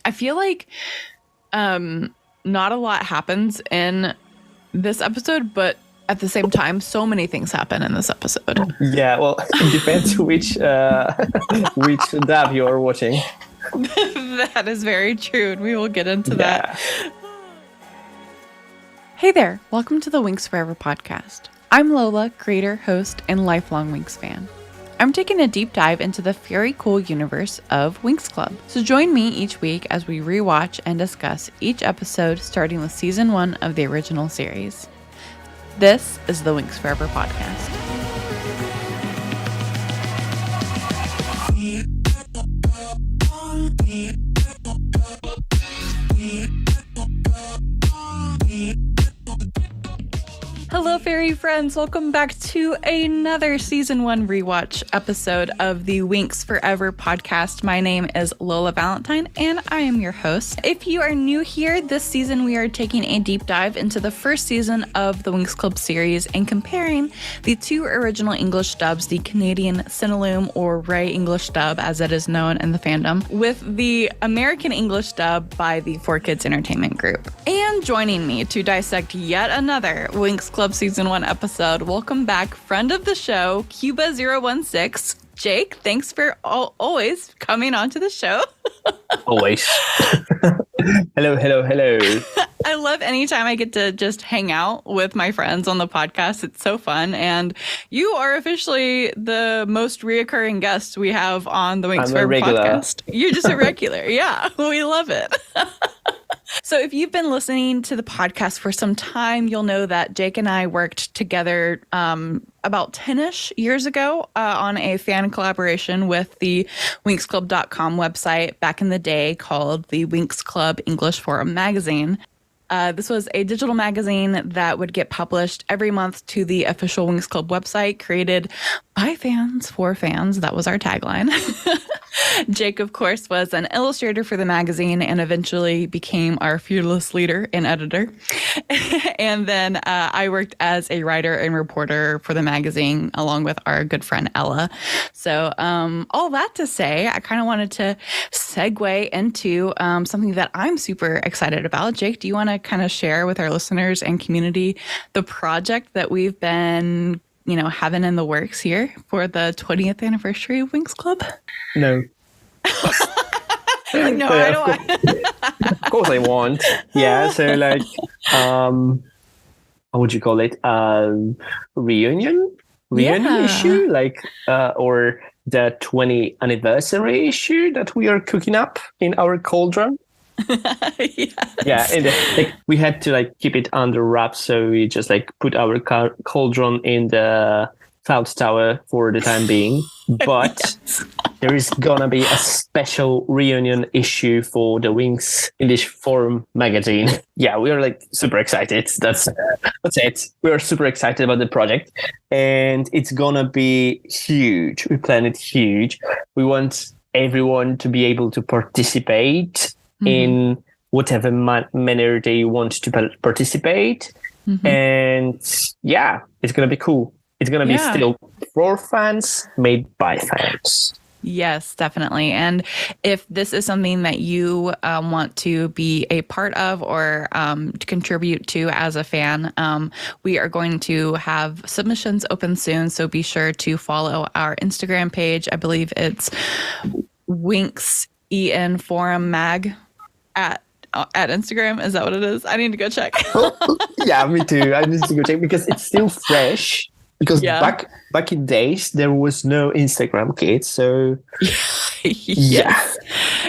I feel like not a lot happens in this episode, but at the same time, so many things happen in this episode. Yeah, well, it depends which dub you're watching. That is very true, and we will get into that. Hey there, welcome to the Winx Forever podcast. I'm Lola, creator, host, and lifelong Winx fan. I'm taking a deep dive into the very cool universe of Winx Club. So join me each week as we rewatch and discuss each episode starting with season 1 of the original series. This is the Winx Forever podcast. Hello, fairy friends. Welcome back to another season 1 rewatch episode of the Winx Forever podcast. My name is Lola Valentine, and I am your host. If you are new here, this season we are taking a deep dive into the first season of the Winx Club series and comparing the 2 original English dubs, the Canadian Cinelume or Ray English dub as it is known in the fandom, with the American English dub by the 4Kids Entertainment Group. And joining me to dissect yet another Winx Club Season 1 episode, welcome back friend of the show, Cuba016. Jake, thanks for always coming onto the show. Always. Hello. I love anytime I get to just hang out with my friends on the podcast. It's so fun. And you are officially the most reoccurring guest we have on the Winx Forever podcast. You're just a regular. Yeah, we love it. So if you've been listening to the podcast for some time, you'll know that Jake and I worked together about 10-ish years ago on a fan collaboration with the WinxClub.com website back in the day called the Winx Club English Forum magazine. This was a digital magazine that would get published every month to the official Winx Club website, created by fans for fans. That was our tagline. Jake, of course, was an illustrator for the magazine and eventually became our fearless leader and editor. And then I worked as a writer and reporter for the magazine along with our good friend Ella. So all that to say, I kind of wanted to segue into something that I'm super excited about. Jake, do you want to kind of share with our listeners and community the project that we've been having in the works here for the 20th anniversary of Winx Club? No. No, I don't. Of course I want. Yeah, so like, what would you call it? Reunion issue? Like, or the 20th anniversary issue that we are cooking up in our cauldron? Yes. Yeah, and we had to keep it under wraps, so we just put our cauldron in the cloud tower for the time being. But yes. There is gonna be a special reunion issue for the Winx English Forum magazine. Yeah, we are super excited. That's it. We are super excited about the project, and it's gonna be huge. We plan it huge. We want everyone to be able to participate in whatever manner they want to participate. And yeah, it's going to be cool. It's going to be still for fans, made by fans. Yes, definitely. And if this is something that you want to be a part of or to contribute to as a fan, we are going to have submissions open soon. So be sure to follow our Instagram page. I believe it's Winx EN Forum Mag at Instagram. Is that what it is? I need to go check. Yeah, me too. I need to go check because it's still fresh. Because back in days there was no Instagram, kids. So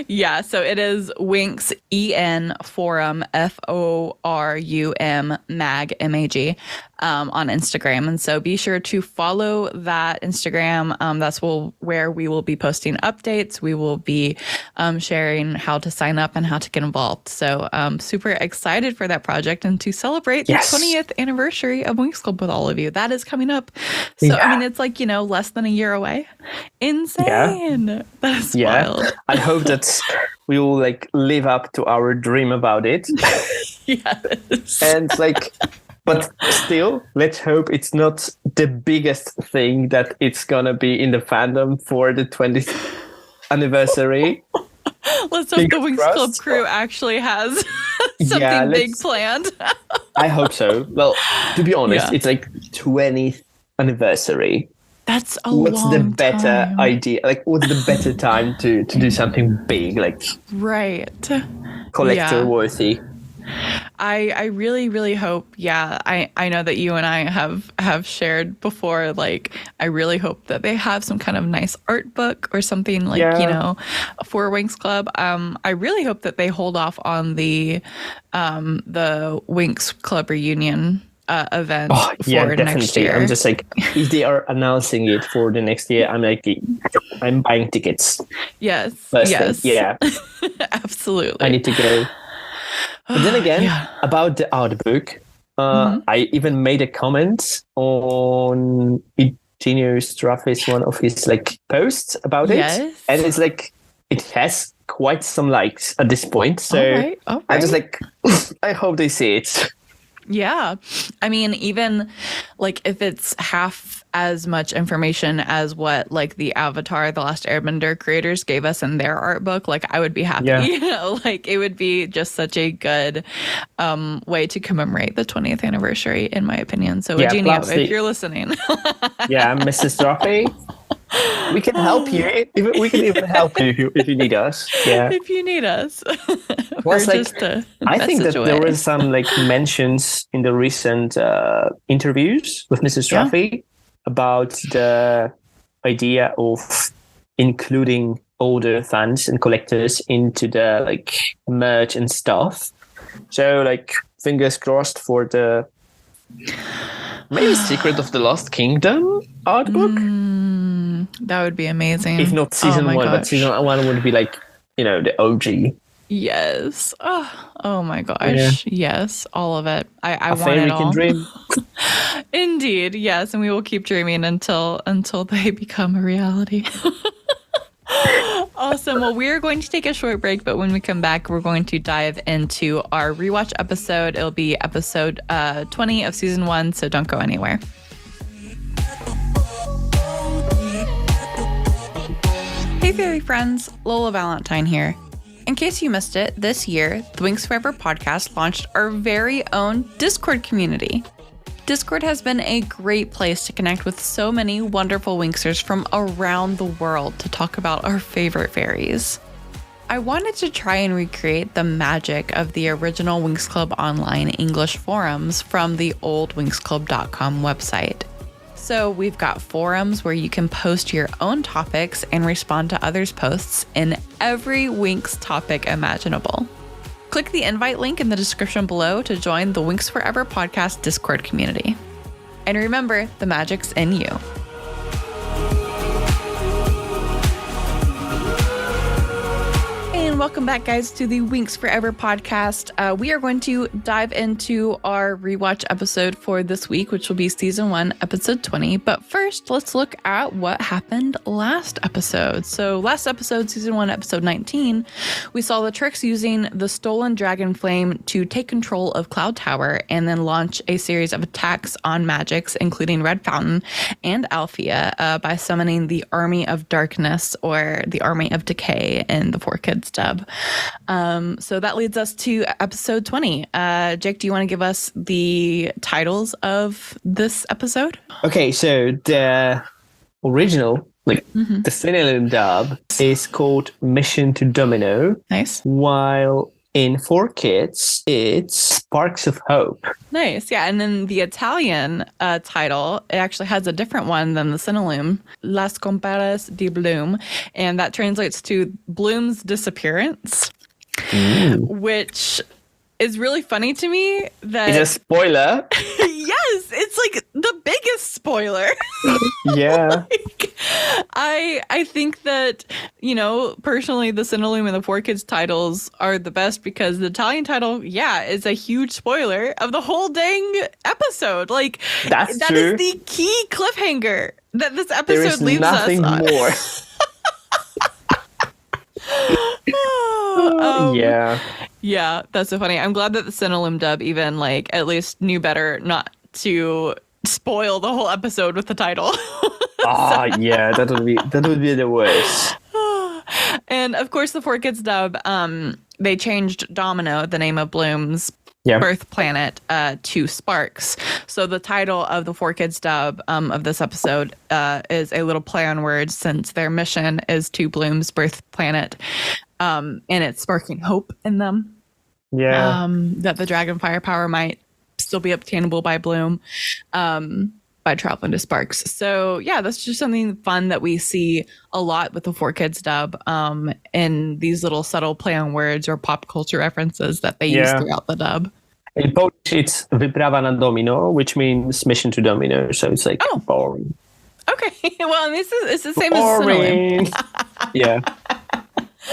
yeah. So it is Winx EN Forum FORUM Mag MAG on Instagram, and so be sure to follow that Instagram. That's where we will be posting updates. We will be sharing how to sign up and how to get involved. So super excited for that project and to celebrate the 20th anniversary of Winx Club with all of you. That is coming up. So I mean, it's less than a year away. Insane. Yeah. That's wild. I hope that we will live up to our dream about it. Yes. And but still, let's hope it's not the biggest thing that it's gonna be in the fandom for the 20th anniversary. Let's hope the Winx Club crew actually has something big planned. I hope so. Well, to be honest, it's like 20th anniversary. That's what's the better idea? Like, what's the better time to do something big, like collector worthy? I really, really hope. Yeah, I know that you and I have shared before. Like, I really hope that they have some kind of nice art book or something like for Winx Club. I really hope that they hold off on the Winx Club reunion event for next year. I'm just like, if they are announcing it for the next year, I'm buying tickets. Yes. Yeah. Absolutely. I need to go. But then again, about the art book, I even made a comment on Eugenio Straffi's one of his like posts about it, and it's like it has quite some likes at this point. So all right. I just like I hope they see it. Yeah. I mean, even like if it's half as much information as what like the Avatar, The Last Airbender creators gave us in their art book, like I would be happy. Yeah. You know, like it would be just such a good way to commemorate the 20th anniversary, in my opinion. So, Eugenio, if you're listening. Mrs. Straffi. We can help you. We can even help you if you need us. Yeah. If you need us. Plus, like, I think that there were some like mentions in the recent interviews with Mrs. Straffi about the idea of including older fans and collectors into the like merch and stuff. So like fingers crossed for the maybe Secret of the Lost Kingdom art book. That would be amazing. If not season one, but season one would be like, the OG. Yes. Oh my gosh. Yeah. Yes. All of it. I want it all. Can dream. Indeed. Yes. And we will keep dreaming until they become a reality. Awesome. Well, we're going to take a short break, but when we come back, we're going to dive into our rewatch episode. It'll be episode 20 of season 1, so don't go anywhere. Hey, fairy friends. Lola Valentine here. In case you missed it, this year, the Winx Forever podcast launched our very own Discord community. Discord has been a great place to connect with so many wonderful Winxers from around the world to talk about our favorite fairies. I wanted to try and recreate the magic of the original Winx Club online English forums from the old WinxClub.com website. So we've got forums where you can post your own topics and respond to others' posts in every Winx topic imaginable. Click the invite link in the description below to join the Winx Forever Podcast Discord community. And remember, the magic's in you. And welcome back, guys, to the Winx Forever podcast. We are going to dive into our rewatch episode for this week, which will be season 1, episode 20. But first, let's look at what happened last episode. So last episode, season 1, episode 19, we saw the Tricks using the stolen dragon flame to take control of Cloud Tower and then launch a series of attacks on magics, including Red Fountain and Althea, by summoning the Army of Darkness, or the Army of Decay in the 4Kids dub. So that leads us to episode 20. Jake, do you want to give us the titles of this episode? Okay, so the original, the Finland dub is called Mission to Domino. Nice. While in 4Kids, it's Sparks of Hope. Nice, yeah. And then the Italian title, it actually has a different one than the Cinelume, Las Comparas di Bloom, and that translates to Bloom's Disappearance, which is really funny to me. That it's a spoiler. Yes, it's like the biggest spoiler. Yeah. I think that, personally, the Cinelume and the 4Kids titles are the best because the Italian title, is a huge spoiler of the whole dang episode. Like, that true. is the key cliffhanger that this episode leaves us on. There is nothing more. Yeah, that's so funny. I'm glad that the Cinelume dub even at least knew better not to spoil the whole episode with the title. Yeah, that would be the worst. And of course, the 4Kids dub, they changed Domino, the name of Bloom's birth planet, to Sparks. So the title of the 4Kids dub of this episode is a little play on words, since their mission is to Bloom's birth planet, and it's sparking hope in them. Yeah. That the dragon firepower might still be obtainable by Bloom. By traveling to Sparks. So yeah, that's just something fun that we see a lot with the 4Kids dub, in these little subtle play on words or pop culture references that they use throughout the dub. In Polish, it's Wyprawa na Domino, which means mission to Domino. So it's like boring. Okay, well, it's the same as synonym. Yeah.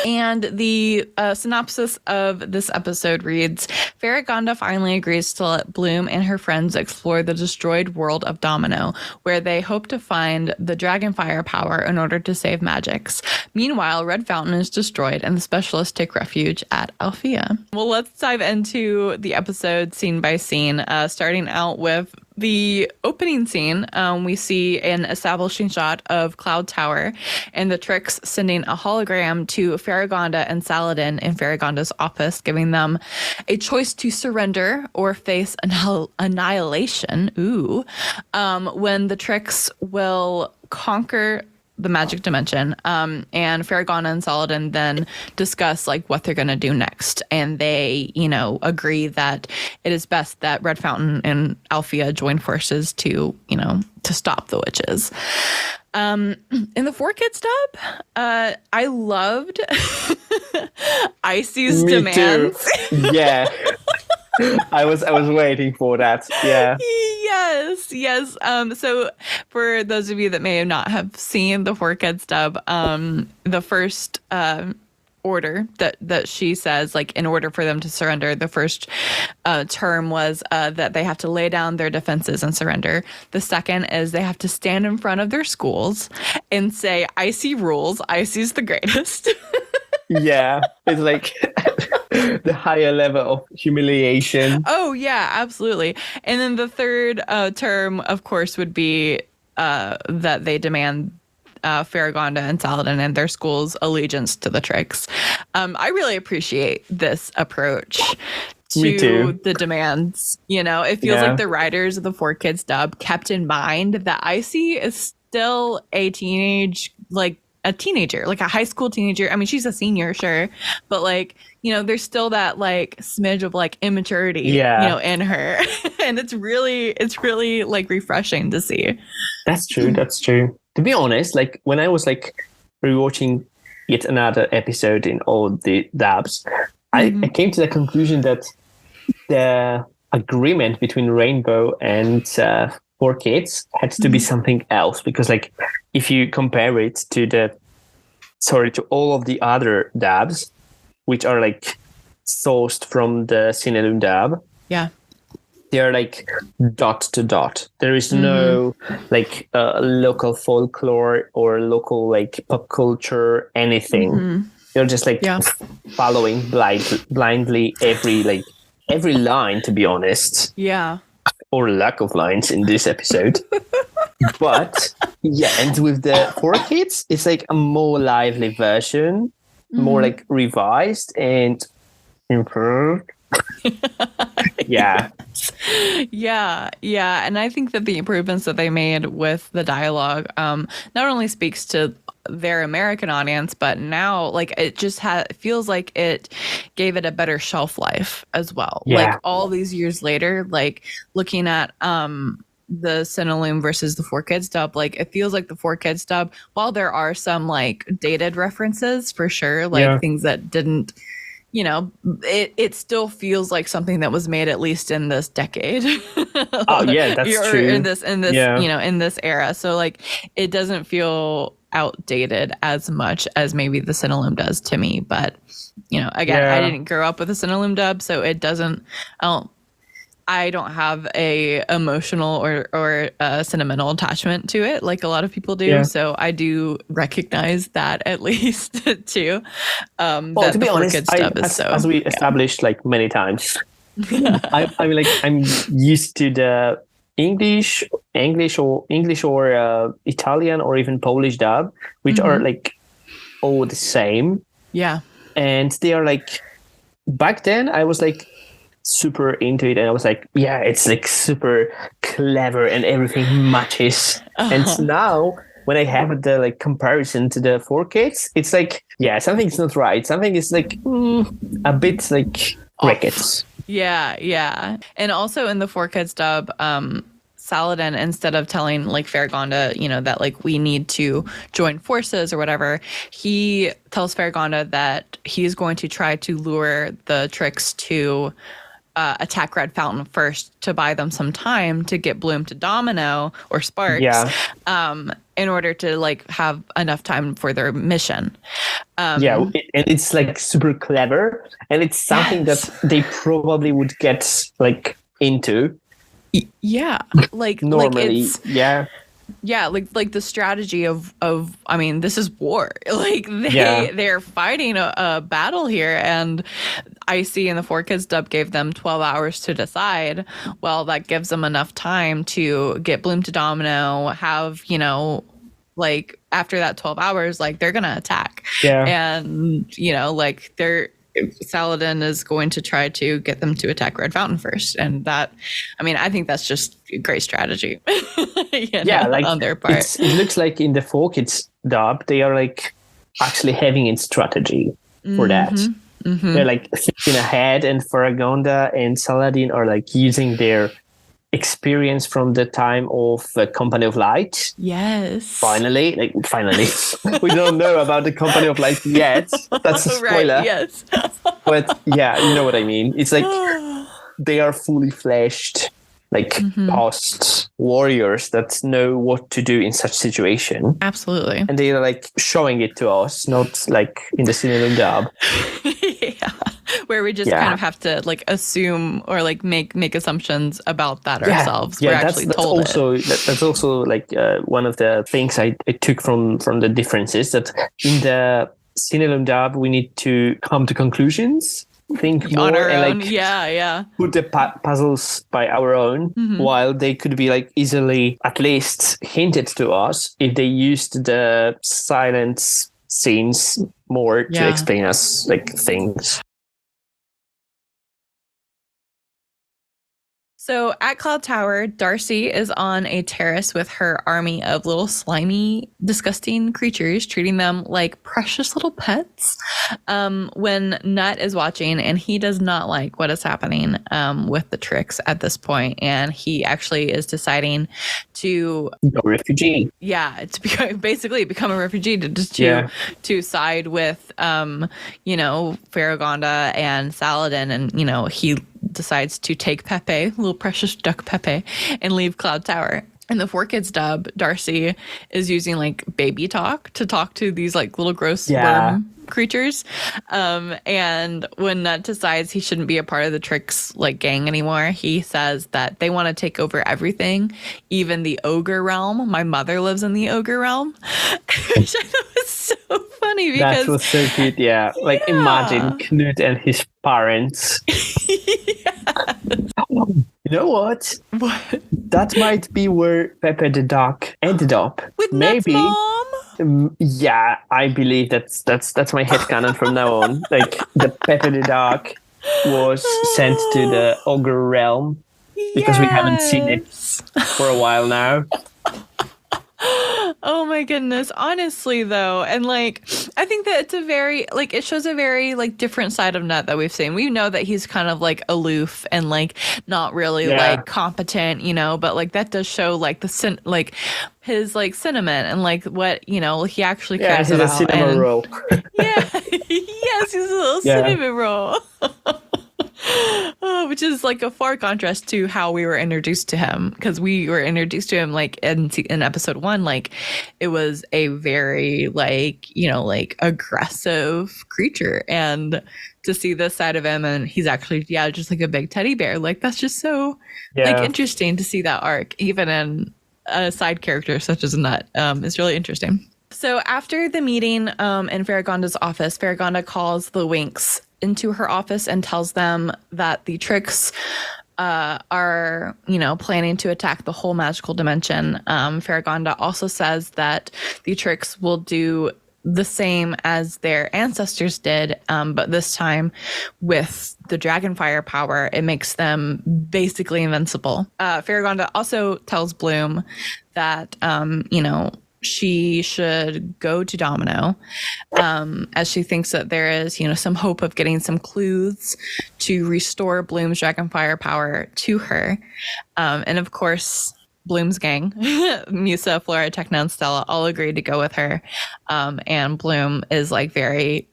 And the synopsis of this episode reads, Faragonda finally agrees to let Bloom and her friends explore the destroyed world of Domino, where they hope to find the dragon firepower in order to save magics. Meanwhile, Red Fountain is destroyed and the specialists take refuge at Althea. Well, let's dive into the episode scene by scene, starting out with the opening scene. We see an establishing shot of Cloud Tower and the Tricks sending a hologram to Faragonda and Saladin in Faragonda's office, giving them a choice to surrender or face annihilation. When the Tricks will conquer the magic dimension, and Faragonda and Saladin then discuss like what they're going to do next, and they agree that it is best that Red Fountain and Althea join forces to stop the witches. In the 4Kids dub, I loved Icy's demands. Too. Yeah. I was waiting for that. Yeah. Yes. So for those of you that may not have seen the 4Kids dub, the first order that she says, like, in order for them to surrender, the first term was that they have to lay down their defenses and surrender. The second is they have to stand in front of their schools and say, Icy rules, Icy's the greatest. Yeah, it's like the higher level of humiliation. Oh, yeah, absolutely. And then the third term, of course, would be that they demand Faragonda and Saladin and their school's allegiance to the Tricks. I really appreciate this approach to the demands. It feels like the writers of the 4Kids dub kept in mind that Icy is still a teenager, like a high school teenager. I mean, she's a senior, sure, but there's still that like smidge of like immaturity, in her, and it's really like refreshing to see. That's true. To be honest, like when I was like rewatching yet another episode in all the dubs, I came to the conclusion that the agreement between Rainbow and 4Kids had to be something else, because like if you compare it to all of the other dubs, which are like sourced from the Cinelum dub, they're like dot to dot. There is no like local folklore or local like pop culture anything. They're just like following blindly every line, to be honest. Yeah. Or lack of lines in this episode. But and with the 4Kids, it's like a more lively version, more like revised and improved. Yeah. And I think that the improvements that they made with the dialogue not only speaks to their American audience, but now like it just feels like it gave it a better shelf life as well. Like all these years later, like looking at the Cinelum versus the 4Kids dub, like it feels like the 4Kids dub, while there are some like dated references for sure, like things that didn't, it still feels like something that was made at least in this decade. Oh yeah, that's true. In this in this era. So like it doesn't feel outdated as much as maybe the Cinelum does to me. But again, I didn't grow up with a Cinelum dub, so it doesn't. I don't have a emotional or sentimental attachment to it like a lot of people do. Yeah. So I do recognize that at least too. Well, to be honest, as we established like many times, I'm used to the English or Italian or even Polish dub, which are like all the same. Yeah. And they are like, back then I was like super into it, and I was like, yeah, it's like super clever and everything matches. And now when I have the like comparison to the 4Kids, it's like, yeah, something's not right. Something is like a bit like crickets. Yeah. And also in the 4Kids dub, Saladin, instead of telling like Faragonda, you know, that like we need to join forces or whatever, he tells Faragonda that he's going to try to lure the Tricks to attack Red Fountain first to buy them some time to get Bloom to Domino or Sparks, in order to like have enough time for their mission. And it's like super clever, and it's something that they probably would get like into. Yeah, like normally, like the strategy of I mean, this is war. Like they're fighting a battle here, and I see in the 4Kids dub gave them 12 hours to decide. Well, that gives them enough time to get Bloom to Domino, have, you know, like after that 12 hours, like they're gonna attack. And you know, like Saladin is going to try to get them to attack Red Fountain first, and that, I mean, I think that's just a great strategy. Like on their part. It looks like in the 4Kids dub they are like actually having a strategy for that. They're like thinking ahead, and Faragonda and Saladin are like using their experience from the time of Company of Light. Yes. Finally. We don't know about the Company of Light yet. That's a spoiler. Right, yes. But yeah, you know what I mean. It's like they are fully fleshed, like past warriors that know what to do in such situation. Absolutely. And they are like showing it to us, not like in the cinema dub. Where we just kind of have to like assume or like make assumptions about that ourselves. Yeah, We're actually told that's also like one of the things I took from the differences, that in the cinema dub we need to come to conclusions, think more on our and own. Put the puzzles by our own, while they could be like easily at least hinted to us if they used the silent scenes more to explain us like things. So at Cloud Tower, Darcy is on a terrace with her army of little slimy, disgusting creatures, treating them like precious little pets. When Nut is watching, and he does not like what is happening with the Tricks at this point, and he actually is deciding to go refugee. Yeah, to basically become a refugee to side with Faragonda and Saladin, and he decides to take Pepe, little precious duck Pepe, and leave Cloud Tower. In the 4Kids dub, Darcy is using like baby talk to talk to these like little gross worm creatures. And when Nut decides he shouldn't be a part of the Tricks like gang anymore, he says that they want to take over everything, even the ogre realm. My mother lives in the ogre realm. Which I thought was so funny because that was so cute. Like imagine Knut and his parents. You know what? What? That might be where Pepe the duck ended up. With Nut's mom? Yeah, I believe that's my headcanon from now on. Like the Pepe the duck was sent to the ogre realm because we haven't seen it for a while now. Oh my goodness. Honestly though, and like I think that it's a very like it shows a very like different side of Nut that we've seen. We know that he's kind of like aloof and like not really like competent, but like that does show like the his like sentiment and like what he actually cares about. Yeah, he's a cinnamon roll. Yes, he's a little cinnamon roll. Which is like a far contrast to how we were introduced to him, because we were introduced to him like in episode 1, like it was a very like aggressive creature, and to see this side of him and he's actually just like a big teddy bear, like that's just so like interesting to see that arc even in a side character such as Nut. It's really interesting. So after the meeting in Faragonda's office, Faragonda calls the Winx into her office and tells them that the Tricks are, planning to attack the whole magical dimension. Faragonda also says that the Tricks will do the same as their ancestors did, but this time with the Dragonfire power, it makes them basically invincible. Faragonda also tells Bloom that, she should go to Domino, as she thinks that there is, some hope of getting some clues to restore Bloom's Dragonfire power to her. And of course, Bloom's gang, Musa, Flora, Techna, and Stella all agreed to go with her. And Bloom is like very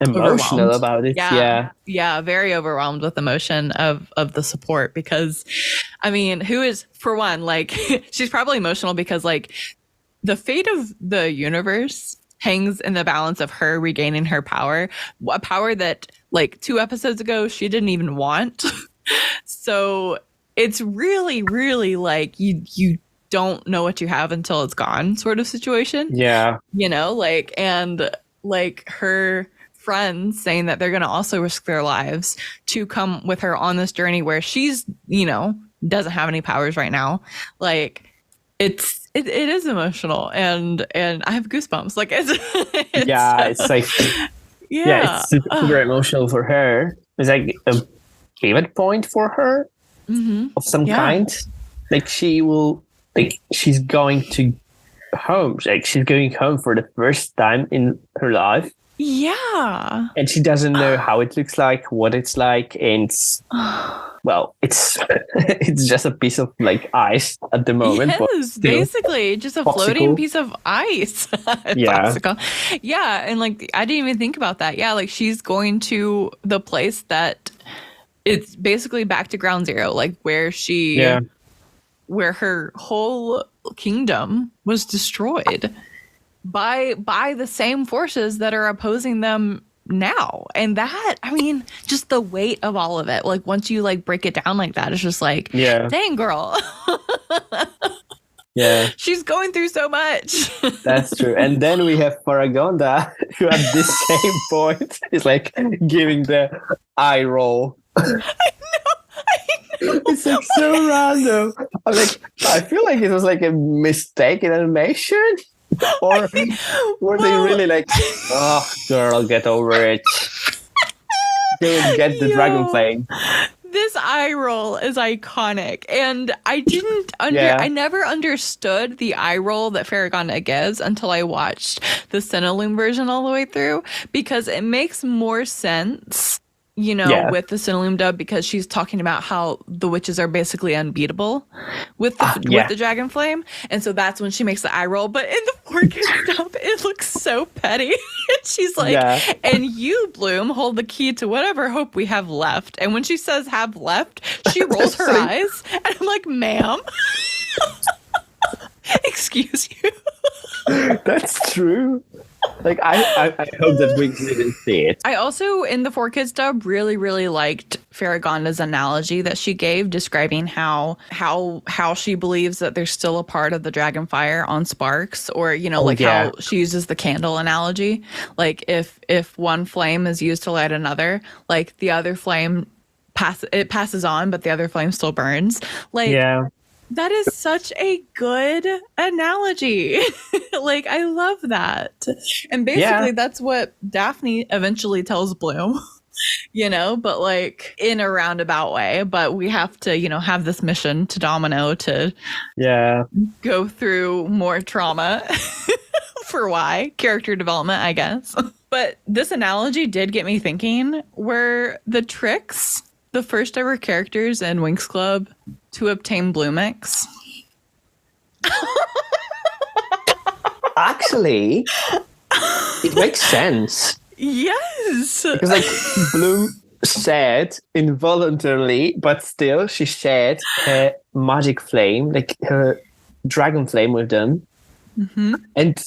emotional about it. Yeah, very overwhelmed with emotion of the support, because who is, for one, like she's probably emotional because like the fate of the universe hangs in the balance of her regaining her power, a power that like 2 episodes ago she didn't even want. So it's really, really like you don't know what you have until it's gone sort of situation. Yeah. And her friends saying that they're going to also risk their lives to come with her on this journey where she's, doesn't have any powers right now. Like it is emotional and I have goosebumps. Like it's super emotional for her. It's like a pivot point for her. Mm-hmm. Of some kind. Like she's going to home. Like she's going home for the first time in her life. Yeah. And she doesn't know how it looks like, what it's like, and it's just a piece of like ice at the moment. Yes, basically just a floating piece of ice. Popsicle. Yeah, and like I didn't even think about that. Yeah, like she's going to the place that it's basically back to ground zero, like where her whole kingdom was destroyed by the same forces that are opposing them now. And that, just the weight of all of it, like once you like break it down like that, it's just like, dang girl. Yeah, she's going through so much. That's true. And then we have Faragonda, who at this same point is like giving the eye roll. I know. It's like so random. I feel like it was like a mistake in animation. Or were they really like, oh, girl, get over it. Don't get the dragon flame. This eye roll is iconic. And I I never understood the eye roll that Faragonda gives until I watched the Cinelume version all the way through, because it makes more sense, with the Cinelume dub, because she's talking about how the witches are basically unbeatable with the dragon flame. And so that's when she makes the eye roll. But in the 4K dub, it looks so petty. And she's like, and you, Bloom, hold the key to whatever hope we have left. And when she says have left, she rolls her eyes. And I'm like, ma'am. Excuse you. That's true. Like I hope that Winx didn't see it. I also, in the 4Kids dub, really, really liked Faragonda's analogy that she gave, describing how she believes that there's still a part of the Dragonfire on Sparks, or how she uses the candle analogy. Like if one flame is used to light another, like the other flame passes on, but the other flame still burns. That is such a good analogy. Like, I love that. And basically that's what Daphne eventually tells Bloom, but like in a roundabout way. But we have to, have this mission to Domino to go through more trauma for why character development, I guess. But this analogy did get me thinking, were the Tricks the first ever characters in Winx Club to obtain Bloomix? Actually, it makes sense. Yes. Because like Bloom shared involuntarily, but still she shared her magic flame, like her dragon flame with them. Mm-hmm. And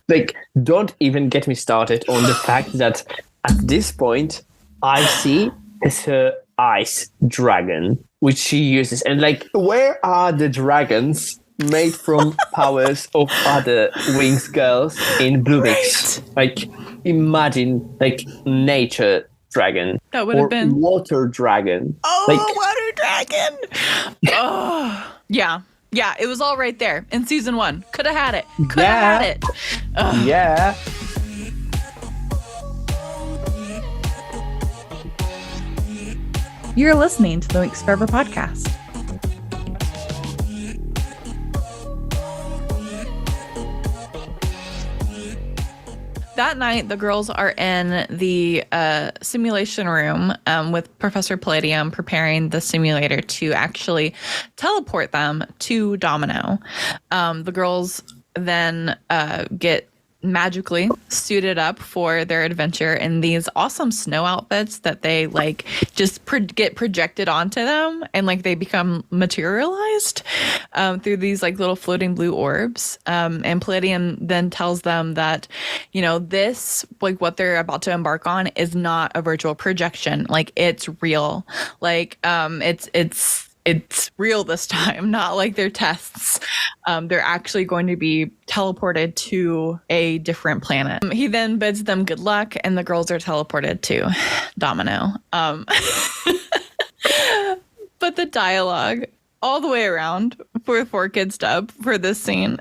like, don't even get me started on the fact that at this point, Icy is her ice dragon, which she uses. And like, where are the dragons made from powers of other Winx girls in Bloomix? Right. Like, imagine like nature dragon. That would have been water dragon. Oh, like, water dragon. Oh, yeah. Yeah, it was all right there in season 1. Could have had it. Could have had it. Yeah. You're listening to the Winx Forever Podcast. That night, the girls are in the simulation room with Professor Palladium preparing the simulator to actually teleport them to Domino. The girls then get magically suited up for their adventure in these awesome snow outfits that they like just get projected onto them, and like they become materialized through these like little floating blue orbs. And Palladium then tells them that, you know, this, like what they're about to embark on is not a virtual projection. Like it's real. Like it's real this time, not like their tests. They're actually going to be teleported to a different planet. He then bids them good luck, and the girls are teleported to Domino. But the dialogue all the way around for 4Kids dub for this scene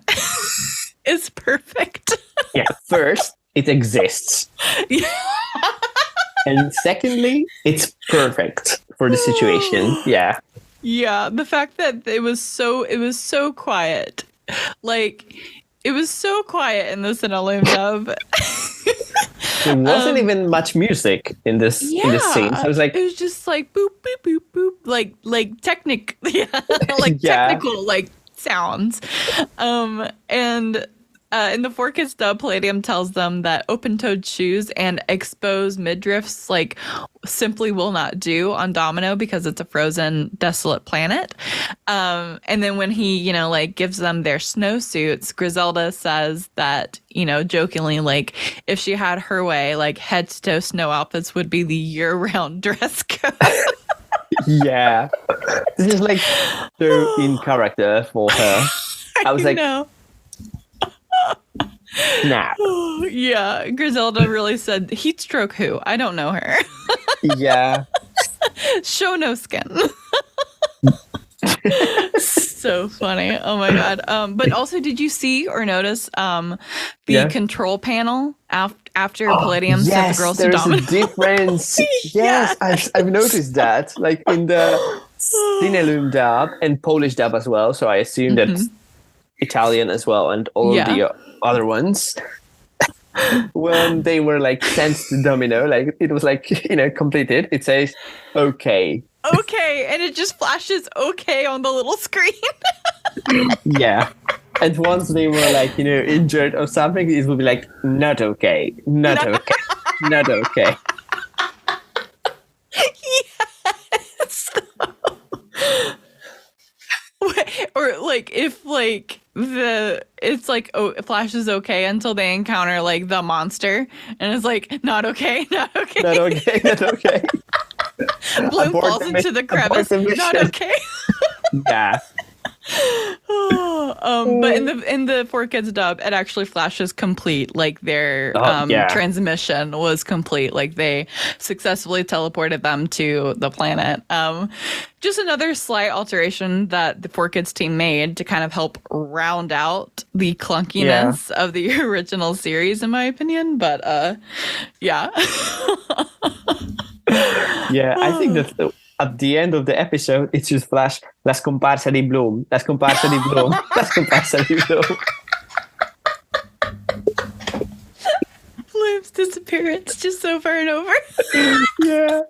is perfect. Yeah, first, it exists. Yeah. And secondly, it's perfect for the situation. Yeah. Yeah, the fact that it was so quiet. Like, it was so quiet in the Sinaloom dub. There wasn't even much music in this scene. So it was like, it was just like boop boop boop boop, like technical like sounds. And in the 4Kids dub, Palladium tells them that open-toed shoes and exposed midriffs like simply will not do on Domino because it's a frozen, desolate planet. And then when he, you know, like gives them their snowsuits, Griselda says that, you know, jokingly, like if she had her way, like head to toe snow outfits would be the year-round dress code. Yeah, this is like so in character for her. I was like, know. Nah. Yeah, Griselda really said, heat stroke who? I don't know her. Yeah. Show no skin. So funny. Oh my god. But also, did you see or notice the control panel after Palladium sent the girls to Domino? There's a difference. Yes, I've noticed that. Like in the Sinaloom dub and Polish dub as well. So I assume that's Italian as well, and all of the other ones. When they were like sent to Domino, like it was like, you know, completed. It says okay, and it just flashes okay on the little screen. Yeah, and once they were like, you know, injured or something, it would be like not okay, not okay, not okay. Yes. Or like if like it's like, oh, it flashes okay until they encounter like the monster, and it's like not okay. Not okay. Bloom falls into the crevice. Not okay. Yeah. But in the 4Kids dub, it actually flashes complete. Like their transmission was complete. Like they successfully teleported them to the planet. Just another slight alteration that the 4Kids team made to kind of help round out the clunkiness of the original series, in my opinion. But yeah. Yeah, I think that at the end of the episode, it's just flash, las comparsa di Bloom, las comparsa di Bloom, las comparsa di Bloom. Bloom's disappearance just over and over. Yeah.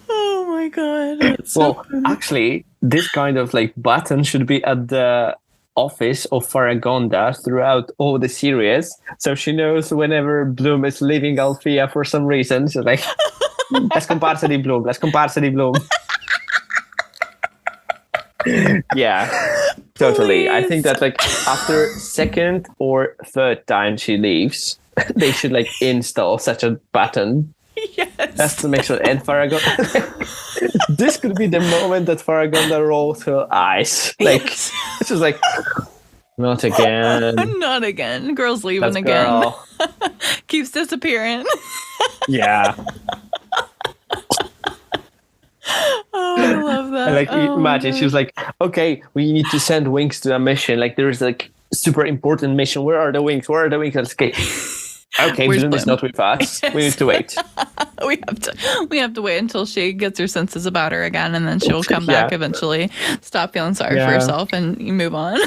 Oh my god. Well, actually, this kind of like button should be at the office of Faragonda throughout all the series, so she knows whenever Bloom is leaving Althea for some reason. She's like, las comparsa di Bloom, las comparsa di Bloom. Yeah, totally. Please. I think that like after second or third time she leaves, they should like install such a button. Yes. Just to make sure. And Faragonda, this could be the moment that Faragonda rolls her eyes. Like, yes. It's just like, not again. Not again. Girl's leaving That's again. Girl. Keeps disappearing. Yeah. Oh, I love that. And like, imagine she was like, okay, we need to send Winx to a mission. Like, there's like super important mission. Where are the Winx? Where are the Winx? Okay. Okay, Bloom is not with us. We need to wait. we have to wait until she gets her senses about her again, and then she'll come back eventually, stop feeling sorry for herself, and you move on.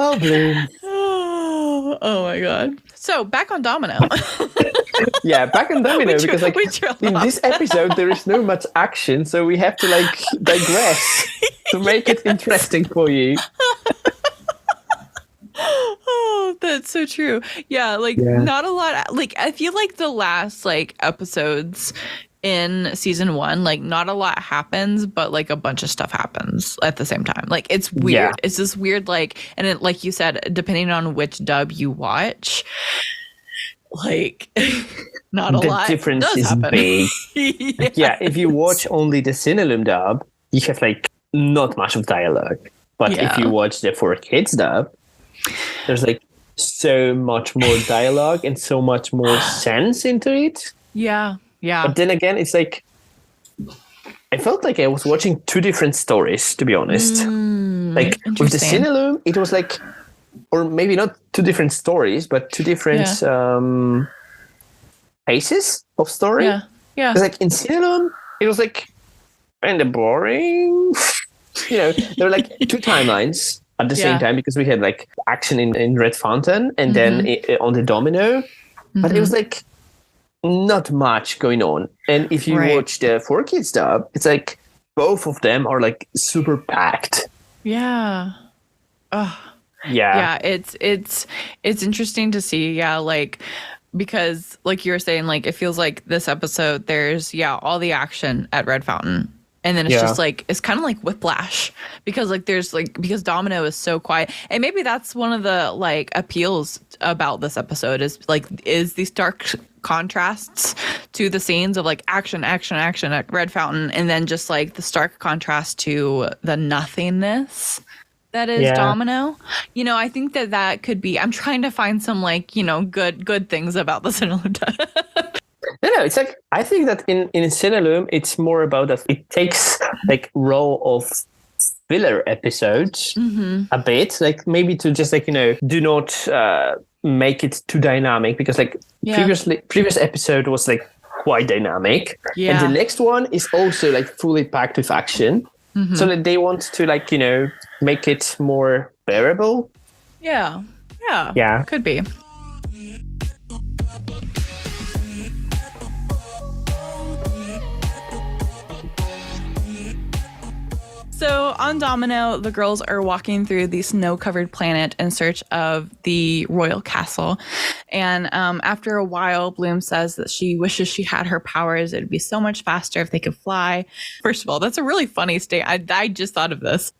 Oh, Bloom. Oh my god. So back on Domino. Back on Domino, because like in this episode there is no much action, so we have to like digress to make it interesting for you. Oh, that's so true. Yeah, not a lot. Like, I feel like the last like episodes in season 1, like not a lot happens, but like a bunch of stuff happens at the same time. Like, it's weird. Yeah. It's this weird, like, and it, like you said, depending on which dub you watch, like not a lot. The difference is big. If you watch only the Cinelum dub, you have like not much of dialogue. But if you watch the 4Kids dub, there's like so much more dialogue and so much more sense into it. Yeah. But then again, it's like I felt like I was watching 2 different stories, to be honest. Like with the Cinelum, it was like, or maybe not 2 different stories, but 2 different paces of story. Yeah. Because like in Cinelum, it was like kind of boring. There were like 2 timelines at the same time, because we had like action in Red Fountain and then on the Domino, but it was like not much going on. And if you watch the 4Kids dub, it's like both of them are like super packed. Yeah. It's interesting to see. Like, because like you were saying, like it feels like this episode there's all the action at Red Fountain. And then it's just like, it's kind of like whiplash, because like there's like, because Domino is so quiet. And maybe that's one of the like appeals about this episode is these stark contrasts to the scenes of like action at Red Fountain. And then just like the stark contrast to the nothingness that is Domino. I think that could be, I'm trying to find some like, good things about the Cinelum. No, it's like, I think that in Cinelum, it's more about that it takes like role of filler episodes a bit, like maybe to just like, do not make it too dynamic, because like previous episode was like quite dynamic. And the next one is also like fully packed with action. So that they want to like, make it more bearable. Yeah. Could be. So on Domino, the girls are walking through the snow-covered planet in search of the royal castle. And after a while, Bloom says that she wishes she had her powers. It'd be so much faster if they could fly. First of all, that's a really funny statement. I just thought of this.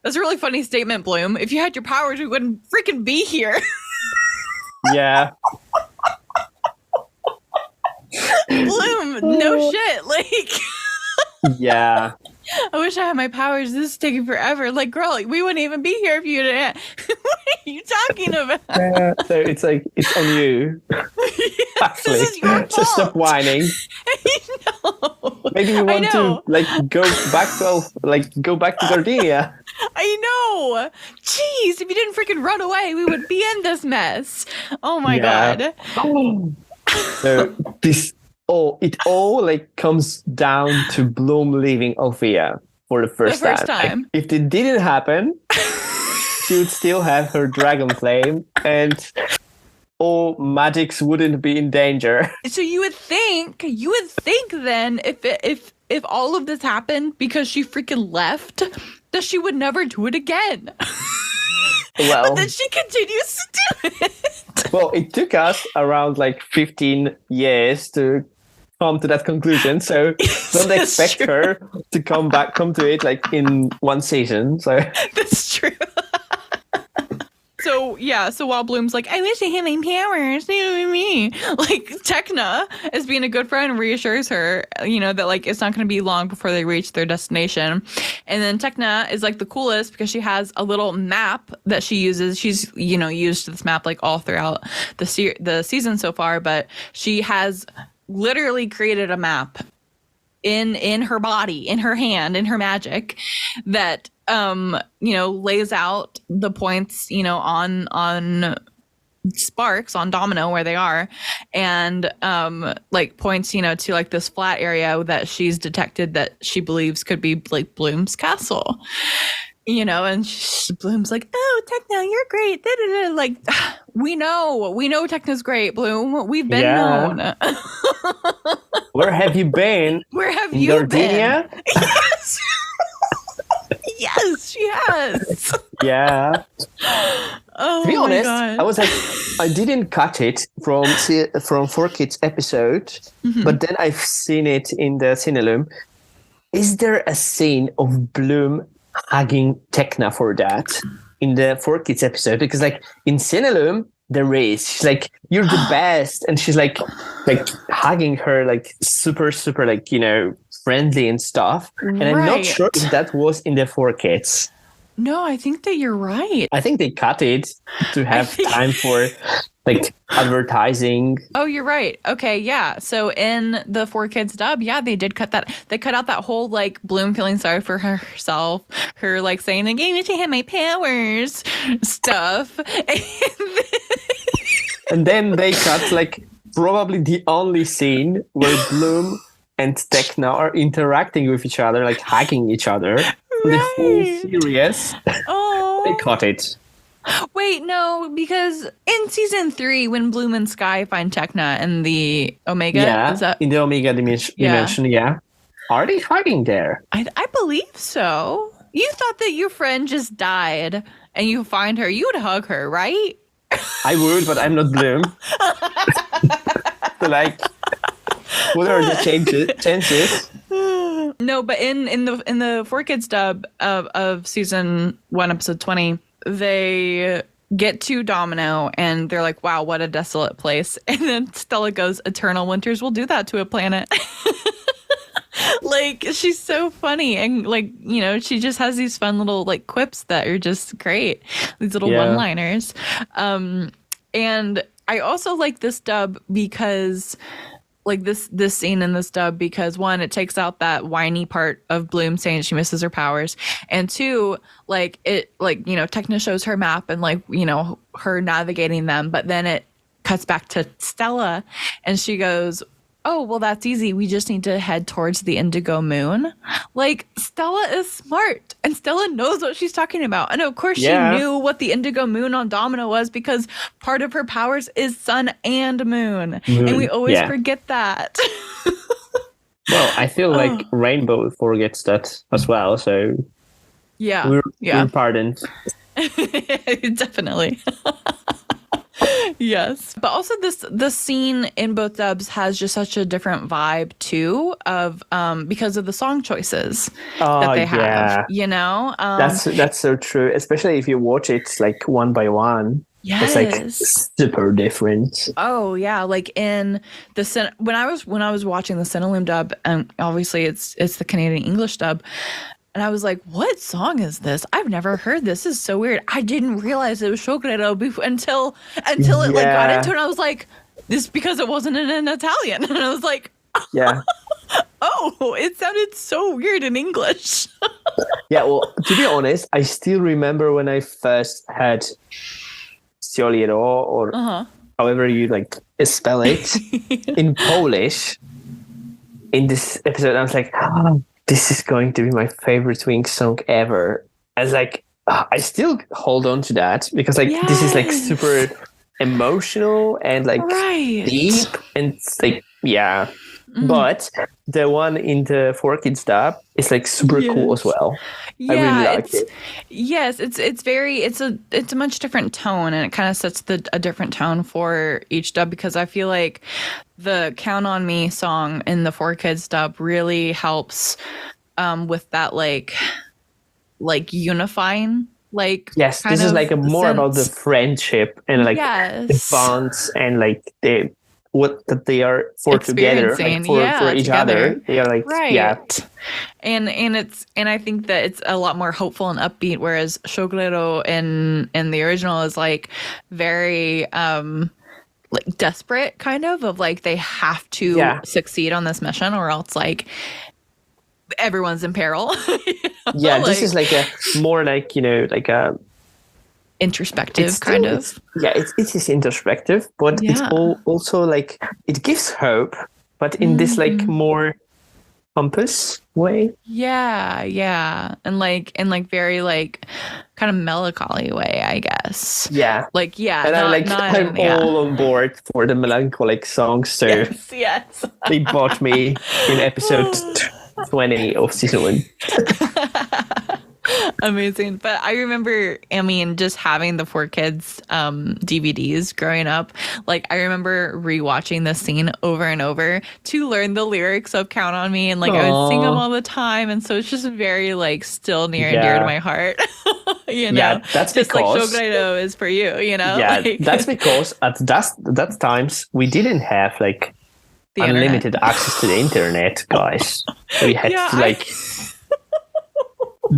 That's a really funny statement, Bloom. If you had your powers, we wouldn't freaking be here. Yeah. Bloom, no shit. Like... Yeah. I wish I had my powers. This is taking forever. Like, girl, we wouldn't even be here if you didn't. What are you talking about? So it's like, it's on you. Actually, this is your fault. So stop whining. I know. Maybe you want to like go back to Gardenia. I know. Jeez, if you didn't freaking run away, we would be in this mess. Oh my god. So it all like comes down to Bloom leaving Althea for the first time. Like, if it didn't happen, she would still have her dragon flame, and all magics wouldn't be in danger. So you would think then if all of this happened because she freaking left, that she would never do it again. Well, but then she continues to do it. Well, it took us around like 15 years to come to that conclusion, so don't expect her to come to it like in one season. So that's true. So while Bloom's like, I wish I had my powers, me. Like, Tekna, as being a good friend, reassures her, that like it's not going to be long before they reach their destination. And then Tekna is like the coolest because she has a little map that she uses. She's used this map like all throughout the season so far, but she has literally created a map in her body, in her hand, in her magic, that lays out the points on sparks on Domino where they are, and like points, you know, to like this flat area that she's detected that she believes could be like Bloom's castle. You know, and Bloom's like, "Oh, Techno, you're great." Da-da-da. Like, we know Techno's great, Bloom. We've been known. Where have you been? Where have In you Gardenia? been? Yes. Yes, she has. Yeah. Oh, to be honest, God. I was like, I didn't cut it from 4Kids episode, but then I've seen it in the Cinelume. Is there a scene of Bloom hugging Tekna for that in the 4Kids episode? Because like in Cinelume, there is. She's like, "You're the best," and she's like hugging her, like super, super, like, you know, friendly and stuff. And I'm not sure if that was in the 4Kids. No, I think that you're right. I think they cut it to have time for like advertising. Oh, you're right. Okay, yeah. So in the 4Kids dub, yeah, they did cut that. They cut out that whole like Bloom feeling sorry for herself, her like saying the game to have my powers stuff. And then they cut like probably the only scene where Bloom and Tekna are interacting with each other, like hugging each other. The whole series. Oh. They cut it. Wait, no, because in season 3, when Bloom and Skye find Tekna in the Omega, in the Omega dimension, yeah. Are they hugging there? I believe so. You thought that your friend just died and you find her, you would hug her, right? I would, but I'm not Bloom. So like, what are the chances? No, but in the 4Kids dub of season 1, episode 20, they get to Domino and they're like, "Wow, what a desolate place." And then Stella goes, "Eternal winters will do that to a planet." Like, she's so funny, and like, you know, she just has these fun little like quips that are just great, these little one-liners. And I also like this dub because like this scene in this dub, because one, it takes out that whiny part of Bloom saying she misses her powers, and two, like it, like, you know, Tekna shows her map and like, you know, her navigating them, but then it cuts back to Stella and she goes, "Oh, well, that's easy. We just need to head towards the indigo moon." Like, Stella is smart and Stella knows what she's talking about. And of course, she knew what the indigo moon on Domino was because part of her powers is sun and moon. And we always forget that. Well, I feel like Rainbow forgets that as well. So we're pardoned. Definitely. Yes, but also the scene in both dubs has just such a different vibe too, of because of the song choices that they have. You know, that's so true. Especially if you watch it like one by one. Yes. It's like super different. Oh yeah, like in the when I was watching the Cinelume dub, and obviously it's the Canadian English dub. And I was like, "What song is this? I've never heard this. This is so weird." I didn't realize it was Chocolate until it like got into it. And I was like, "This because it wasn't in Italian." And I was like, "Oh, it sounded so weird in English." Yeah, well, to be honest, I still remember when I first had Cioliero, or however you like spell it, in Polish. In this episode, I was like, "Oh, this is going to be my favorite Winx song ever." I was like, I still hold on to that because like this is like super emotional and like deep and like But the one in the 4Kids dub is like super cool as well. I really like it. Yes, it's a much different tone, and it kind of sets a different tone for each dub, because I feel like the "Count on Me" song in the 4Kids dub really helps with that like unifying, like, yes, this is like more about the friendship and like the bonds and like that they are for together, like for each other. They are like and I think that it's a lot more hopeful and upbeat, whereas Chocolero in the original is like very like desperate, kind of like they have to succeed on this mission or else like everyone's in peril. This is like a more like, you know, like a introspective kind of. It is introspective, but it's also like it gives hope, but in this like more pompous way. Yeah. And like very like kind of melancholy way, I guess. Yeah. Like, yeah. And I'm all on board for the melancholic songs. So yes. They bought me in episode 20 of season 1. Amazing. But I remember, just having the 4Kids DVDs growing up. Like, I remember rewatching this scene over and over to learn the lyrics of Count on Me. And like, I would sing them all the time. And so it's just very like still near and dear to my heart. Yeah, that's just because like Shogaido is for you, Yeah, like, that's because at that times we didn't have like the unlimited internet. access to the internet, guys. We had to like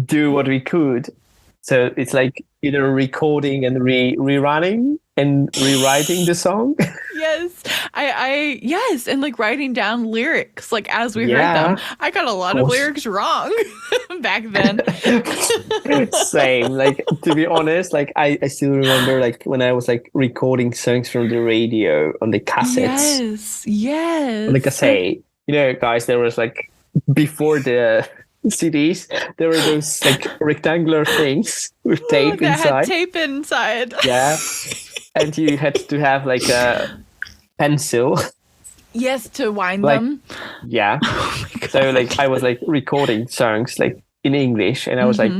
do what we could. So it's like either recording and rerunning and rewriting the song. Yes, yes, and like writing down lyrics like as we heard them. I got a lot of lyrics wrong back then. Same. Like, to be honest, like I still remember like when I was like recording songs from the radio on the cassettes. Yes. On the cassette. Guys, there was like before the CDs, there were those like rectangular things with tape inside. Had tape inside. Yeah. And you had to have like a pencil. Yes, to wind them. Yeah. Oh my God. So like I was like recording songs like in English, and I was like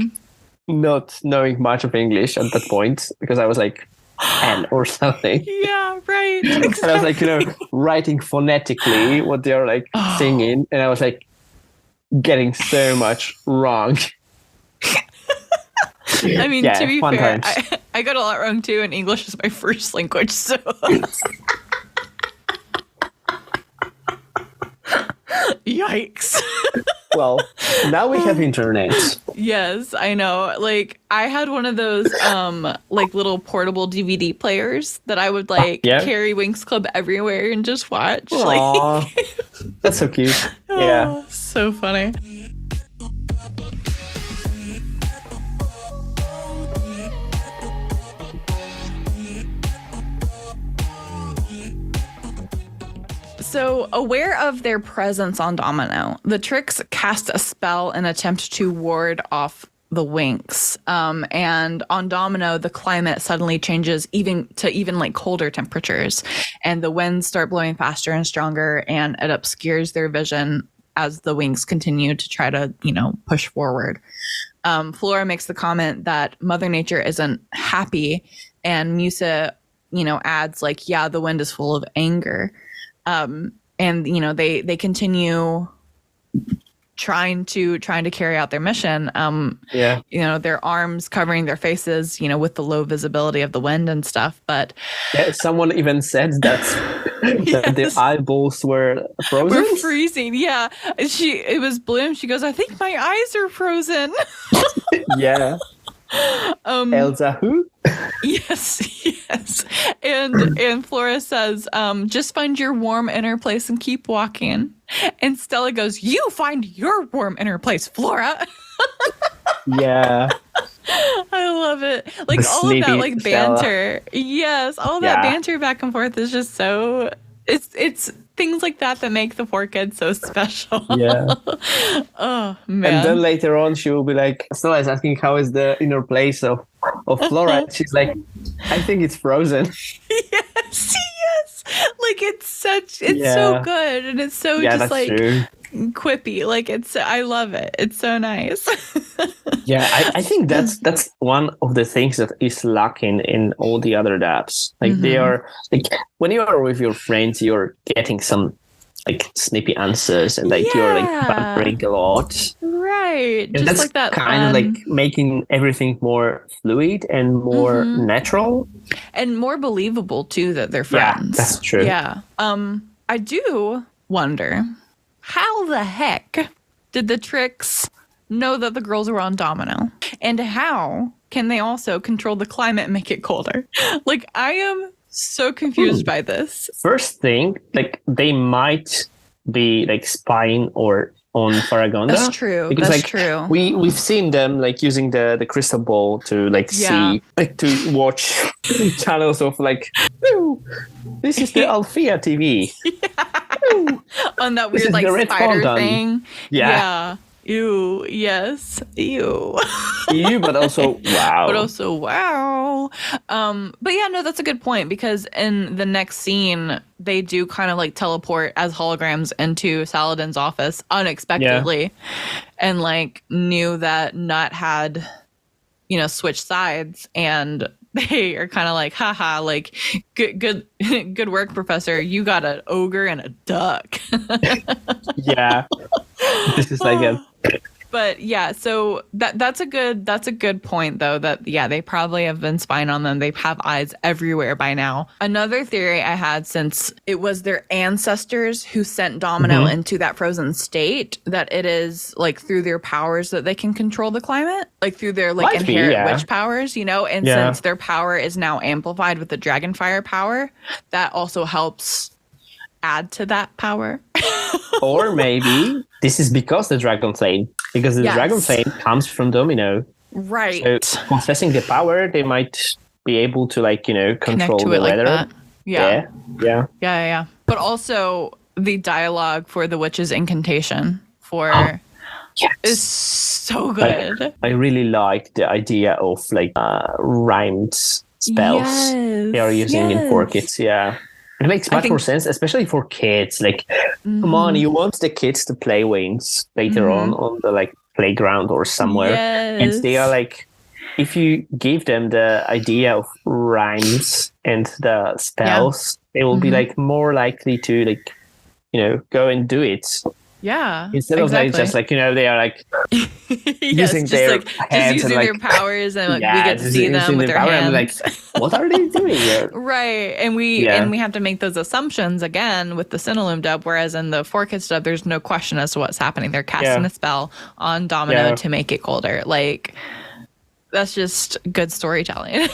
not knowing much of English at that point because I was like 10 or something. Yeah, right. Exactly. And I was like, writing phonetically what they're like singing, and I was like getting so much wrong. To be fair, times. I got a lot wrong too, and English is my first language, so yikes. Well, now we have internet. Yes, I know. Like, I had one of those like little portable DVD players that I would like carry Winx Club everywhere and just watch. Aww, like, that's so cute. Yeah, so funny. So, aware of their presence on Domino, the Tricks cast a spell and attempt to ward off the Winx. And on Domino, the climate suddenly changes even like colder temperatures, and the winds start blowing faster and stronger, and it obscures their vision as the Winx continue to try to, push forward. Flora makes the comment that Mother Nature isn't happy, and Musa, adds like, yeah, the wind is full of anger. And they continue trying to carry out their mission. Their arms covering their faces, with the low visibility of the wind and stuff. But someone even said that their eyeballs were frozen. We're freezing. Yeah, it was Bloom. She goes, I think my eyes are frozen. Yeah. Elsa who? Yes. And Flora says, just find your warm inner place and keep walking. And Stella goes, you find your warm inner place, Flora. Yeah. I love it. Like the all of that like banter. Stella. Yes, all that banter back and forth is just so it's things like that make the 4Kids so special. Yeah. Oh man. And then later on she will be like, Stella is asking how is the inner place of Flora. She's like, I think it's frozen. Yes. Like it's so good, and it's so just like true. Quippy. Like I love it. It's so nice. Yeah, I think that's one of the things that is lacking in all the other dubs. Like they are like when you are with your friends, you're getting some like snippy answers, and like you're like bantering a lot. Right. And just that's like that kind of like making everything more fluid and more natural. And more believable too that they're friends. Yeah, that's true. Yeah. I do wonder how the heck did the Tricks know that the girls were on Domino? And how can they also control the climate and make it colder? Like, I am so confused by this. First thing, like, they might be, like, spying or on Faragonda. That's true. Because That's true. We've seen them like using the crystal ball to like see, like to watch channels of like, oh, this is the Althea TV. On that weird like spider thing. Yeah. Ew. Yes. Ew. Ew, but also wow. But yeah, no, that's a good point, because in the next scene they do kind of like teleport as holograms into Saladin's office unexpectedly, and like knew that Nut had, you know, switched sides, and they are kind of like, haha, like good work, Professor. You got an ogre and a duck. Yeah. This is like a But yeah, so that's a good point though, that they probably have been spying on them. They have eyes everywhere by now. Another theory I had, since it was their ancestors who sent Domino into that frozen state, that it is like through their powers that they can control the climate, like through their like inherent witch powers, you know, and since their power is now amplified with the Dragonfire power, that also helps add to that power. Or maybe this is because the Dragon Flame, because the Dragon Flame comes from Domino. Right. So possessing the power, they might be able to, like, you know, control the weather. Like that. Yeah. But also the dialogue for the witch's incantation is so good. Like, I really like the idea of like rhymed spells they are using in 4Kids. Yeah. It makes much more sense, especially for kids. Like, come on, you want the kids to play Winx later on the like playground or somewhere. And they are like, if you give them the idea of rhymes and the spells, they will be like more likely to, like, you know, go and do it. Yeah. Instead of like just like, you know, they are like using their hands just using their powers, and like we get to see them with their hands. Like, what are they doing here? Right. And we have to make those assumptions again with the Cinelume dub, whereas in the 4Kids dub there's no question as to what's happening. They're casting a spell on Domino to make it colder. Like, that's just good storytelling.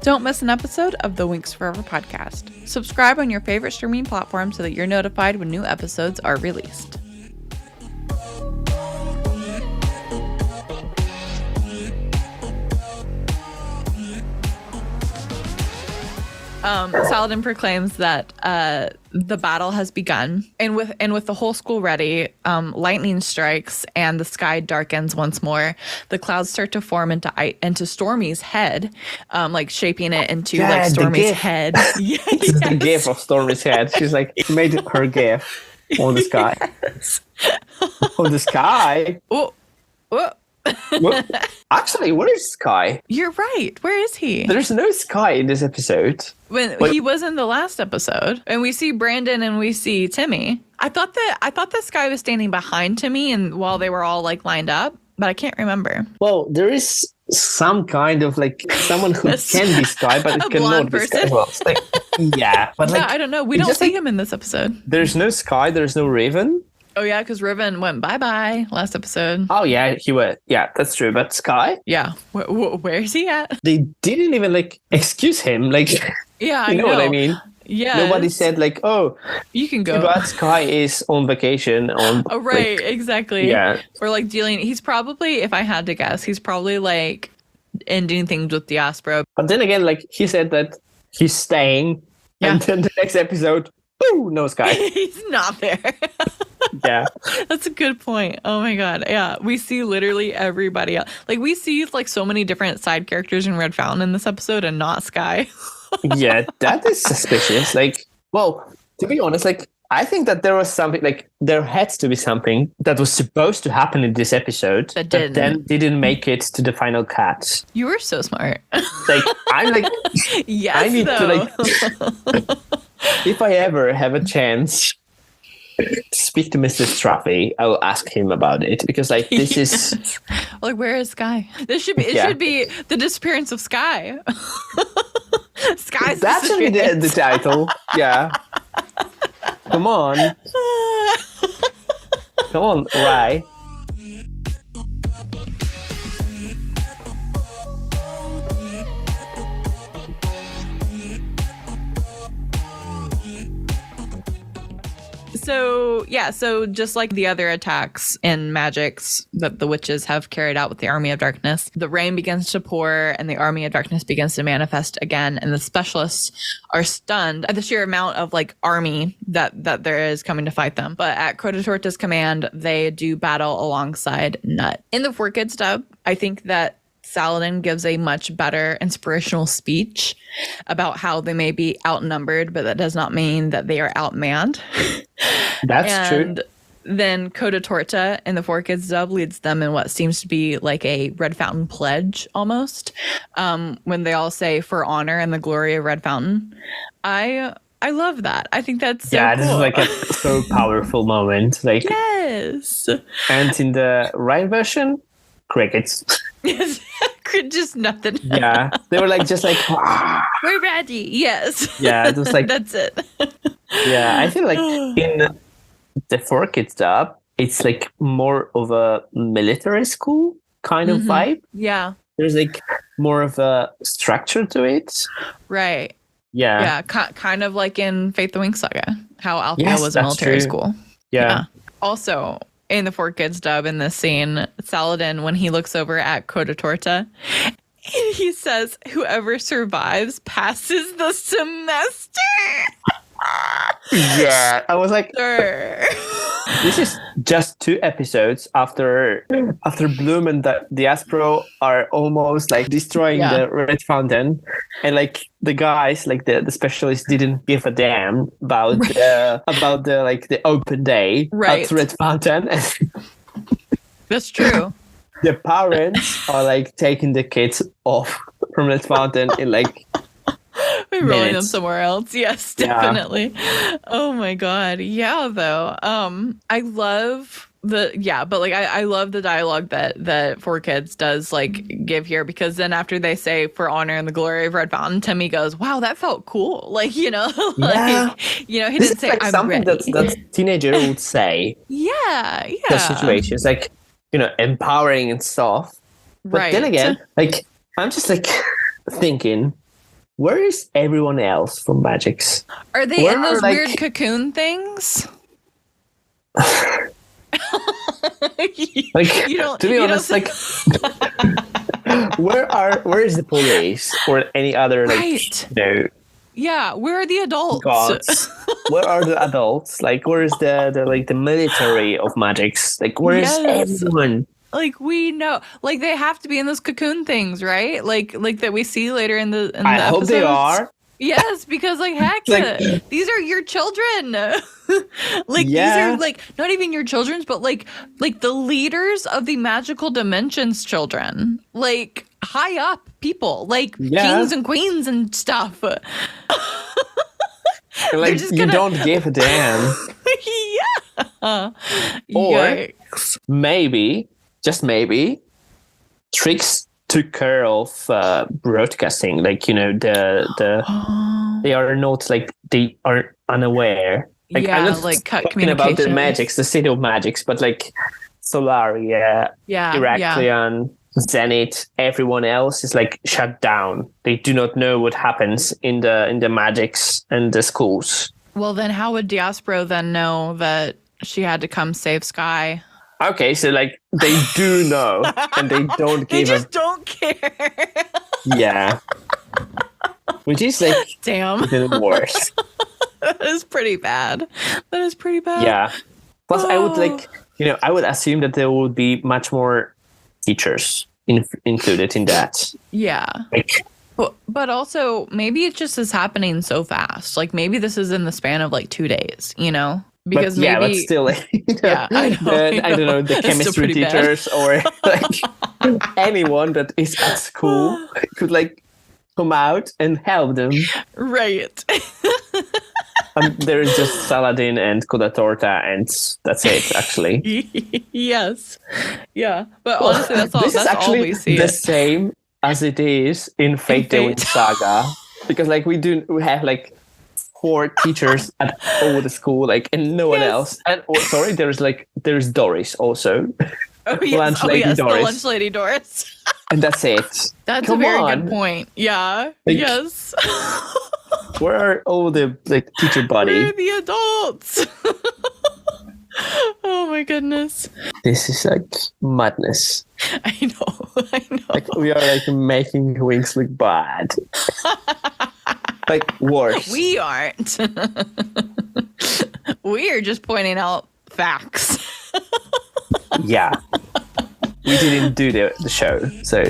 Don't miss an episode of the Winx Forever podcast. Subscribe on your favorite streaming platform so that you're notified when new episodes are released. Saladin proclaims that the battle has begun, and with the whole school ready, lightning strikes and the sky darkens once more. The clouds start to form into Stormy's head, like shaping it into like Stormy's head. This is the gif of Stormy's head. She's like made her gif on the sky. On the sky. Oh. Well, actually, where is Skye? You're right. Where is he? There's no Skye in this episode. He was in the last episode, and we see Brandon and we see Timmy. I thought that Skye was standing behind Timmy, and while they were all like lined up, but I can't remember. Well, there is some kind of like someone who can be Skye, but it cannot be Skye. Well, like, yeah, but like, I don't know. We don't see him in this episode. There's no Skye. There's no Raven. Oh, yeah, because Riven went bye-bye last episode. Oh, yeah, he went. Yeah, that's true. But Skye? Yeah. Where is he at? They didn't even, like, excuse him. Like, yeah, you know what I mean? Yeah. Nobody said, like, oh, you can go. But Skye is on vacation. Oh, right, like, exactly. Yeah. Or, like, he's probably, if I had to guess, he's probably, like, ending things with Diaspora. But then again, like, he said that he's staying. Yeah. And then the next episode, ooh, no Skye. He's not there. Yeah, that's a good point. Oh my god, yeah, we see literally everybody else. Like, we see like so many different side characters in Red Fountain in this episode, and not Skye. Yeah, that is suspicious. Like, well, to be honest, like, I think that there was something, like, there had to be something that was supposed to happen in this episode that then didn't make it to the final cut. You were so smart. Like, I'm like, yes, I need to, like, if I ever have a chance to speak to Mr. Straffy, I will ask him about it, because like this is like, where is Skye? This should be should be the disappearance of Skye. Skye's that should be the title. Yeah. Come on. Come on, Rai. So just like the other attacks in magics that the witches have carried out with the Army of Darkness, the rain begins to pour and the Army of Darkness begins to manifest again, and the specialists are stunned at the sheer amount of like army that there is coming to fight them. But at Crotatorta's command, they do battle alongside Nut. In the 4Kids dub, I think that Saladin gives a much better inspirational speech about how they may be outnumbered, but that does not mean that they are outmanned. That's true. And then Crotatorta in the 4Kids dub leads them in what seems to be like a Red Fountain pledge almost, when they all say "for honor and the glory of Red Fountain." I love that. I think that's so cool. This is like a so powerful moment. Like, yes. And in the right version, crickets. Just nothing. Yeah, they were like just like we're ready. Yes. Yeah, it was like that's it. Yeah, I feel like in the 4Kids dub, it's like more of a military school kind of vibe. Yeah, there's like more of a structure to it. Right. Yeah. Kind of like in Fate the Winx Saga, how Althea was a military school. Yeah. Also, in the 4Kids dub, in this scene, Saladin, when he looks over at Crotatorta, he says, "Whoever survives passes the semester." Yeah, I was like, this is just 2 episodes after Bloom and the Aspro are almost like destroying the Red Fountain, and like the guys, like the specialists, didn't give a damn about the open day at Red Fountain. That's true. The parents are like taking the kids off from Red Fountain in like we're rolling them somewhere else. Yes, definitely. Yeah. Oh my god. Yeah, though. I love I love the dialogue that 4Kids does like give here, because then after they say "for honor and the glory of Red Fountain," Timmy goes, "Wow, that felt cool." Like, he didn't say, like "I'm something ready." that teenager would say. Yeah. The situations like, empowering and stuff. But then again, like, I'm just like thinking, where is everyone else from Magics? Are they in those weird cocoon things? Like, to be honest, like, where is the police or any other Yeah, where are the adults? Gods. Where are the adults? Like, where is the military of Magics? Like, where is everyone? Like, we know, like, they have to be in those cocoon things, right? Like that we see later in the I hope episodes. they are. Yes, because like heck, these are your children. These are like not even your children's, but like the leaders of the magical dimensions children, like high up people, like kings and queens and stuff. Like, you don't give a damn. Yeah. Or maybe, just maybe, Trix took care of broadcasting. Like, they are not like, they are unaware. Like, I'm not talking about the Magics, the City of Magics, but like Solaria, Heraklion, Zenith, everyone else is like shut down. They do not know what happens in the Magics and the schools. Well, then how would Diaspro then know that she had to come save Skye? Okay, so like they do know and they don't give. They just don't care. Yeah, which is like even worse. That is pretty bad. Yeah. Plus, I would I would assume that there would be much more teachers included in that. Yeah. But also, maybe it just is happening so fast. Like, maybe this is in the span of like 2 days, Because but still, like, I don't know, the chemistry teachers or like anyone that is at school could like come out and help them. Right. There is just Saladin and Crotatorta, and that's it, actually. Yes. Yeah. But honestly, that's all. This is actually all we see. The same as it is in Fate the Winx Saga, because like we have like 4 teachers at all the school, like, and no one else. And there's Doris also. Oh yes, Doris. The lunch lady Doris. And that's it. That's a very good point. Yeah. Like, yes. Where are all the like teacher buddies? Where are the adults? Oh my goodness. This is like madness. I know. Like we are like making Winx look bad. Like worse. We aren't. We are just pointing out facts. Yeah. We didn't do the show, so.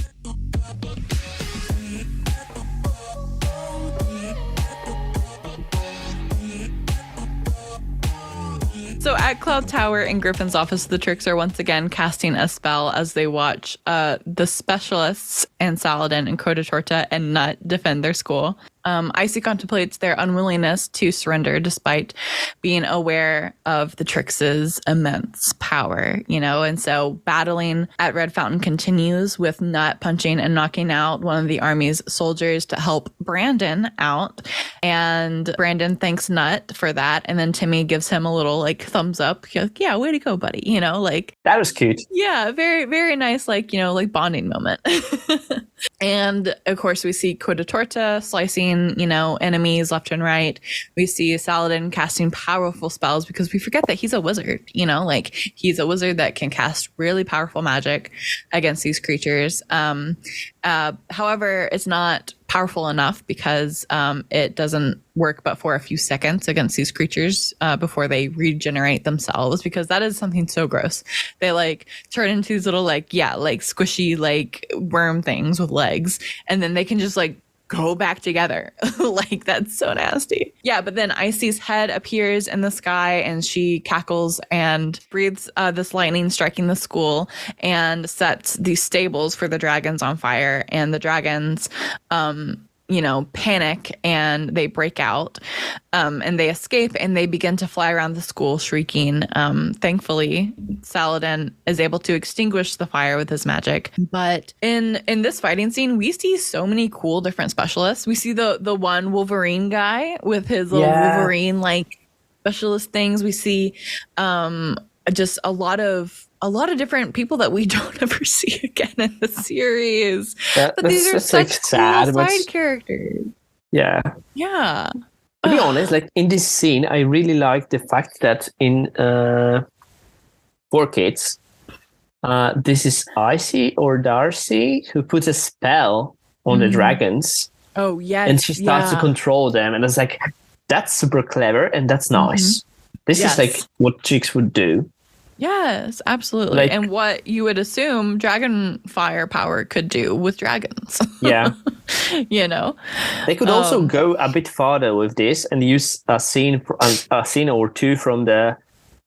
So at Cloud Tower in Griffin's office, the Tricks are once again casting a spell as they watch the specialists and Saladin and Coda Torta and Nut defend their school. Icy contemplates their unwillingness to surrender despite being aware of the Tricks' immense power, and so battling at Red Fountain continues with Nut punching and knocking out one of the army's soldiers to help Brandon out. And Brandon thanks Nut for that. And then Timmy gives him a little like thumbs up. Like, yeah, way to go, buddy. That was cute. Yeah, very, very nice, like bonding moment. And of course, we see Coda Torta slicing, enemies left and right. We see Saladin casting powerful spells because we forget that he's a wizard, he's a wizard that can cast really powerful magic against these creatures. However, it's not powerful enough because it doesn't work but for a few seconds against these creatures before they regenerate themselves, because that is something so gross. They turn into these little squishy worm things with legs, and then they can just go back together. That's so nasty. Yeah, but then Icy's head appears in the sky and she cackles and breathes this lightning striking the school and sets these stables for the dragons on fire. And the dragons panic and they break out and they escape and they begin to fly around the school shrieking. Thankfully, Saladin is able to extinguish the fire with his magic. But in this fighting scene, we see so many cool different specialists. We see the one Wolverine guy with his little Wolverine specialist things. We see just a lot of different people that we don't ever see again in the series. But these are such cool sad, side characters. Yeah. Yeah. To be honest, in this scene, I really like the fact that in 4Kids, this is Icy or Darcy who puts a spell on the dragons. Oh, yes. And she starts to control them. And it's that's super clever and that's nice. This is what chicks would do. Yes, absolutely. And what you would assume dragon fire power could do with dragons. Yeah. They could also go a bit farther with this and use a scene or two from the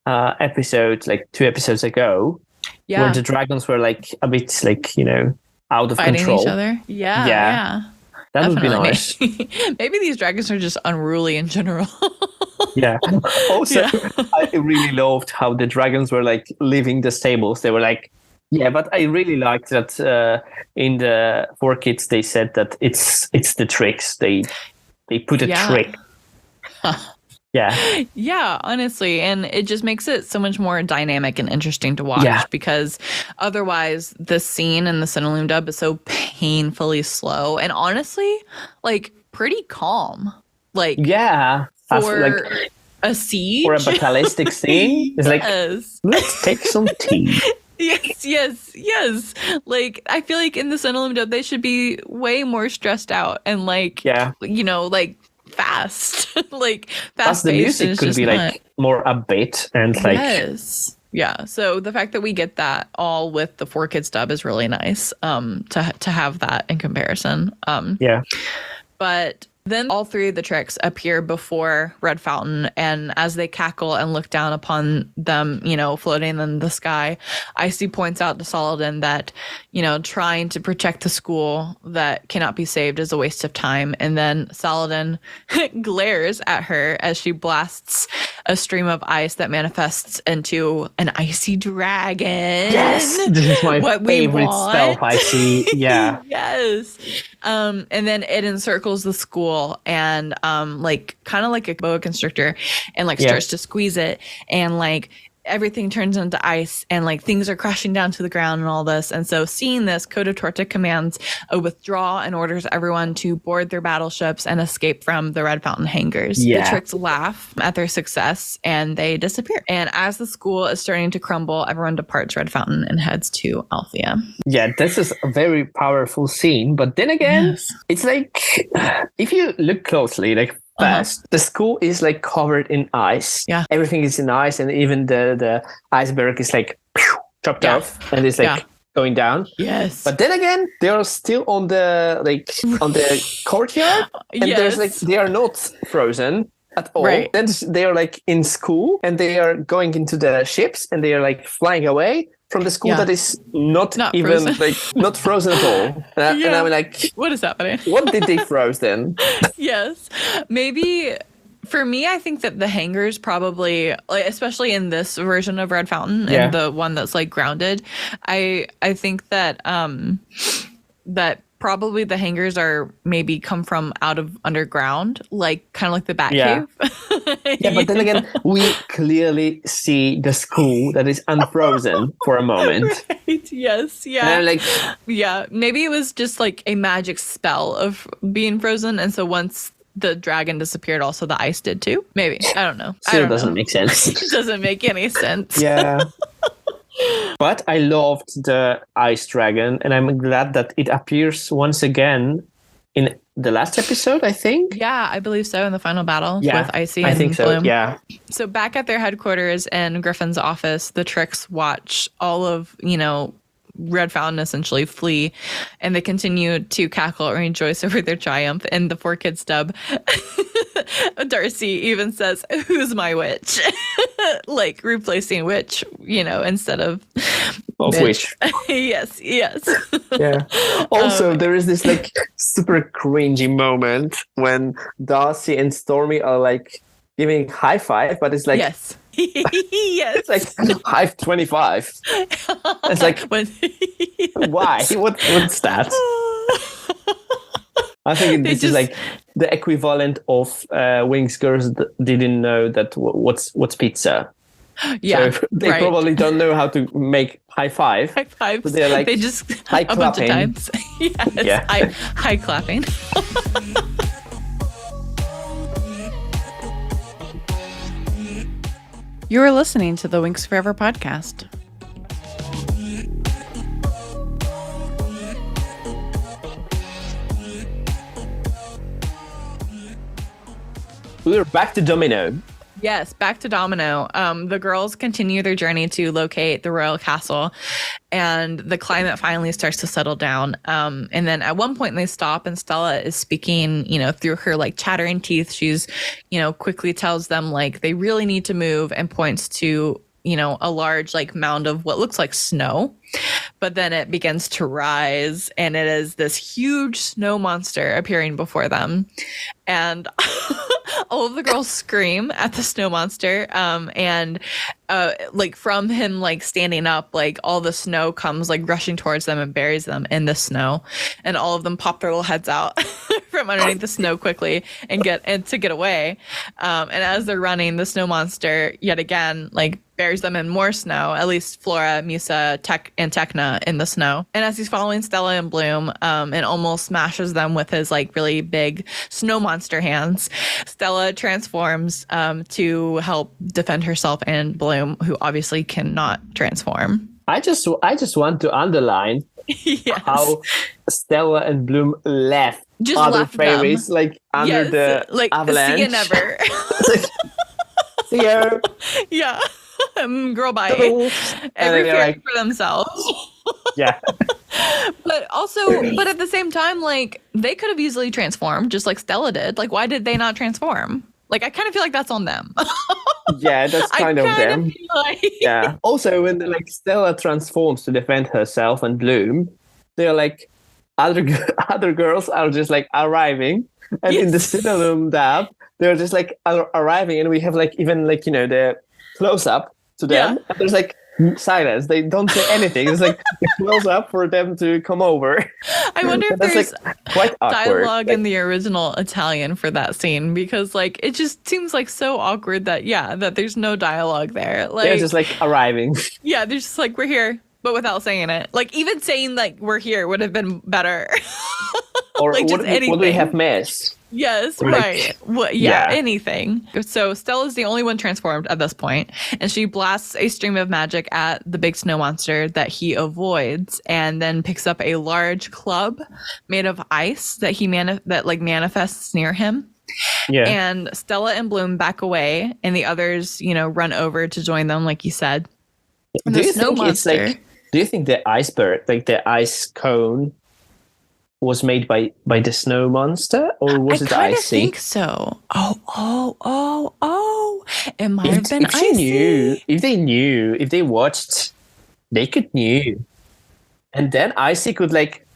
episode, 2 episodes ago, where the dragons were a bit out of fighting control. Each other. Yeah. That Definitely. would be nice. Maybe these dragons are just unruly in general. Yeah. Also, I really loved how the dragons were leaving the stables. They were but I really liked that in the 4Kids they said that it's the Tricks. They put a trick. Yeah. Yeah, honestly. And it just makes it so much more dynamic and interesting to watch because otherwise the scene in the Cineloom dub is so painfully slow and honestly, pretty calm. For a siege. For a battalistic scene. It's let's take some tea. Yes. I feel in the Cineloom dub they should be way more stressed out and fast. Fast the music could be more upbeat and Yes. Yeah. So the fact that we get that all with the 4Kids dub is really nice to have that in comparison. But then all three of the Tricks appear before Red Fountain, and as they cackle and look down upon them, floating in the sky, Icy points out to Saladin that, trying to protect the school that cannot be saved is a waste of time. And then Saladin glares at her as she blasts a stream of ice that manifests into an icy dragon. Yes! This is my favorite spell, Icy. Yeah. Yes. And then it encircles the school and kind of like a boa constrictor and starts to squeeze it and everything turns into ice and like things are crashing down to the ground and all this. And so seeing this, Coda Torta commands a withdrawal and orders everyone to board their battleships and escape from the Red Fountain hangars. Yeah. The Tricks laugh at their success and they disappear. And as the school is starting to crumble, everyone departs Red Fountain and heads to Althea. Yeah, this is a very powerful scene. But then again, it's like, if you look closely, like fast, the school is like covered in ice. Yeah. Everything is in ice, and even the iceberg is like chopped off and it's like going down. Yes. But then again, they are still on the courtyard, and there's like they are not frozen at all. Right. Then they are like in school, and they are going into the ships, and they are like flying away from the school that is not even frozen. Like not frozen at all. And I'm like, what is happening? What did they froze then? Yes. Maybe for me, I think that the hangars probably, like, especially in this version of Red Fountain and the one that's like grounded, I think that that probably the hangars are maybe come from out of underground, like kind of like the Batcave. Yeah, but then again, we clearly see the school that is unfrozen for a moment. Right. Yes. Yeah. And I'm like, yeah. Maybe it was just like a magic spell of being frozen, and so once the dragon disappeared, also the ice did too. Maybe. I don't know. Still doesn't make sense. It doesn't make any sense. Yeah. But I loved the ice dragon, and I'm glad that it appears once again in the last episode, I think. Yeah, I believe so, in the final battle with Icy and I think so, Bloom. yeah. So back at their headquarters in Griffin's office, the Tricks watch all of, Red Fountain essentially flee, and they continue to cackle and rejoice over their triumph. And the 4Kids dub, Darcy even says, "Who's my witch?" Like replacing witch, instead of witch. Yes. Yeah. Also, there is this like super cringy moment when Darcy and Stormy are like giving high five, but it's like yes. Yes. It's like high 25. It's like why? What's that? I think this is like the equivalent of Winx girls didn't know that what's pizza. Yeah, so they probably don't know how to make high five. High fives. So they're like they just high a clapping. bunch of times. Yes, high clapping. You are listening to the Winx Forever podcast. We're back to Domino. Yes, back to Domino. The girls continue their journey to locate the royal castle, and the climate finally starts to settle down. And then at one point they stop, and Stella is speaking, through her like chattering teeth. She's, quickly tells them like they really need to move, and points to, a large like mound of what looks like snow. But then it begins to rise, and it is this huge snow monster appearing before them. And all of the girls scream at the snow monster. And like from him like standing up, like all the snow comes like rushing towards them and buries them in the snow. And all of them pop their little heads out from underneath the snow quickly and to get away. And as they're running, the snow monster yet again like buries them in more snow, at least Flora, Musa, and Tecna in the snow. And as he's following Stella and Bloom, and almost smashes them with his like really big snow monster hands, Stella transforms to help defend herself and Bloom, who obviously cannot transform. I just want to underline how Stella and Bloom left just other left fairies them. like under the like avalanche. See you never. See you. Yeah. Girl, bye. Every fairy for themselves. Yeah. But at the same time, like they could have easily transformed just like Stella did. Like, why did they not transform? Like, I kind of feel like that's on them. Yeah, that's kind of them. Yeah. Also, when like Stella transforms to defend herself and Bloom, they're like other girls are just like arriving, and in the Cinnamon dab, they're just like arriving, and we have like even like the close up to them. And there's like silence. They don't say anything. It's like a close up for them to come over. I wonder if that's there's like quite awkward. dialogue in the original Italian for that scene, because like it just seems like so awkward that there's no dialogue there. Like they're just like arriving. Yeah, they're just like, we're here, but without saying it. Like even saying like we're here would have been better. Or like, would we have missed? Yes, or right. Anything. So Stella's the only one transformed at this point, and she blasts a stream of magic at the big snow monster that he avoids, and then picks up a large club made of ice that he manifests near him. Yeah. And Stella and Bloom back away, and the others, run over to join them, like you said. And do you think the iceberg, like the ice cone, was made by the snow monster, or was it icy? I think so. Oh! It might have been icy. If they watched, they could knew, and then Icy could like.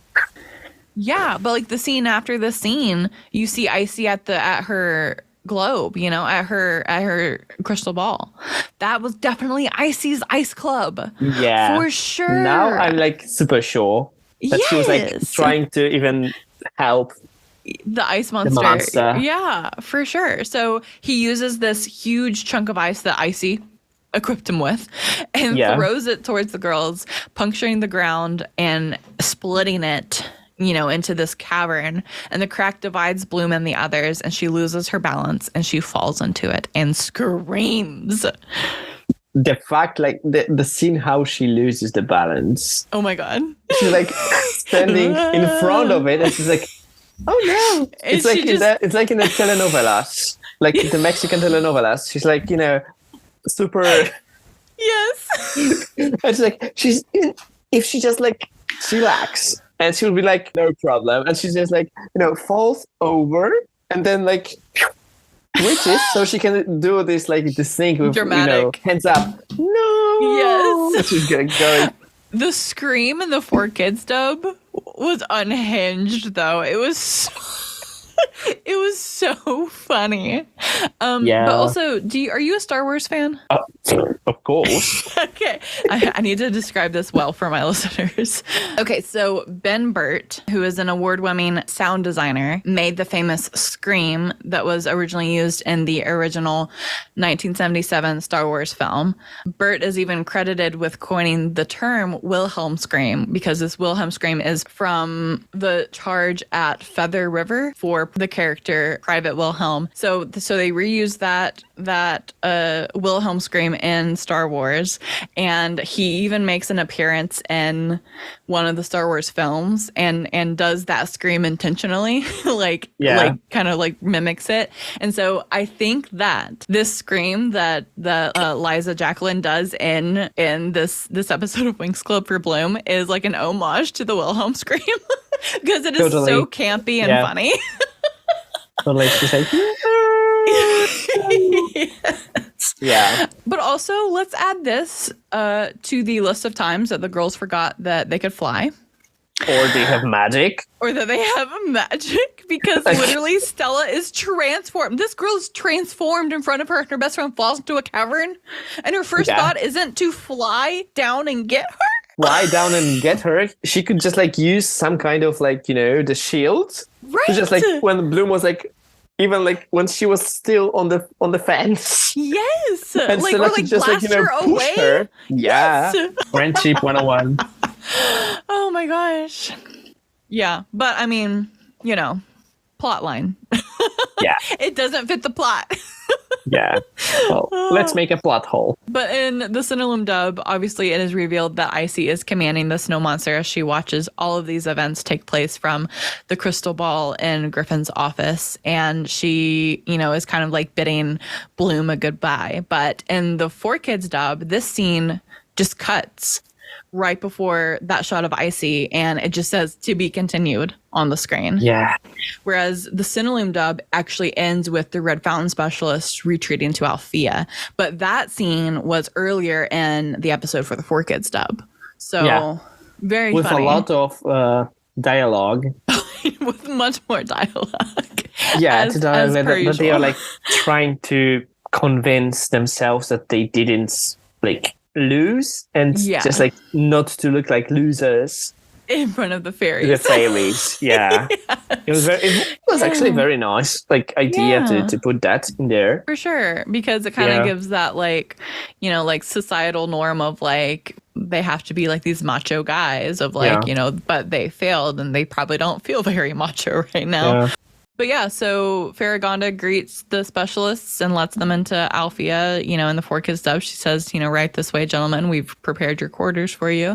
Yeah, but like the scene after the scene, you see Icy at her globe, at her crystal ball. That was definitely Icy's ice club. Yeah, for sure. Now I'm like super sure that she was like trying to even help the ice monster. Yeah, for sure. So he uses this huge chunk of ice that Icy equipped him with and throws it towards the girls, puncturing the ground and splitting it, into this cavern. And the crack divides Bloom and the others, and she loses her balance and she falls into it and screams. The fact, like the scene how she loses the balance. Oh my god. She's like standing in front of it and she's like, oh no. It's like it's like in the telenovelas. Like the Mexican telenovelas. She's like, super. Yes. And she's like, if she just like relax, and she'll be like, no problem. And she's just like, falls over and then like switches so she can do this thing with dramatic hands up. No. Yes. She's going. The scream in the 4Kids dub was unhinged though. It was so funny. But also, are you a Star Wars fan? Of course. Okay. I need to describe this well for my listeners. Okay, so Ben Burt, who is an award-winning sound designer, made the famous scream that was originally used in the original 1977 Star Wars film. Burt is even credited with coining the term Wilhelm scream, because this Wilhelm scream is from the charge at Feather River for the character Private Wilhelm. So they reused that Wilhelm scream in Star Wars, and he even makes an appearance in one of the Star Wars films and does that scream intentionally, kind of mimics it. And so I think that this scream that Liza Jacqueline does in this episode of Winx Club for Bloom is like an homage to the Wilhelm scream because it is so campy and funny. Totally. She's like, yes. Yeah. But also, let's add this to the list of times that the girls forgot that they could fly. Or they have magic. Or that they have magic, because literally Stella is transformed. This girl is transformed in front of her, and her best friend falls into a cavern. And her first thought isn't to fly down and get her. Fly down and get her. She could just use some kind of the shield. Right. Just when Bloom was even when she was still on the fence. Yes. And Stella could just push her. Yeah. Yes. Friendship 101. Oh my gosh. Yeah. But I mean, plot line. Yeah. It doesn't fit the plot. Yeah. Well, let's make a plot hole. But in the Cinnaloom dub, obviously it is revealed that Icy is commanding the snow monster as she watches all of these events take place from the crystal ball in Griffin's office. And she, is kind of bidding Bloom a goodbye. But in the 4Kids dub, this scene just cuts right before that shot of Icy, and it just says "to be continued" on the screen. Yeah. Whereas the Cinnaloom dub actually ends with the Red Fountain specialist retreating to Althea. But that scene was earlier in the episode for the 4Kids dub. So very with funny. A lot of dialogue. With much more dialogue. Yeah, but they are trying to convince themselves that they didn't lose and just like not to look like losers in front of the fairies. The fairies, yeah. Yes. It was actually very nice, like idea to put that in there for sure, because it kind of gives that like, you know, like societal norm of like they have to be like these macho guys of like, you know, but they failed and they probably don't feel very macho right now. Yeah. But yeah, so Faragonda greets the specialists and lets them into Alfea, you know, in the 4Kids dub. She says, you know, right this way, gentlemen, we've prepared your quarters for you.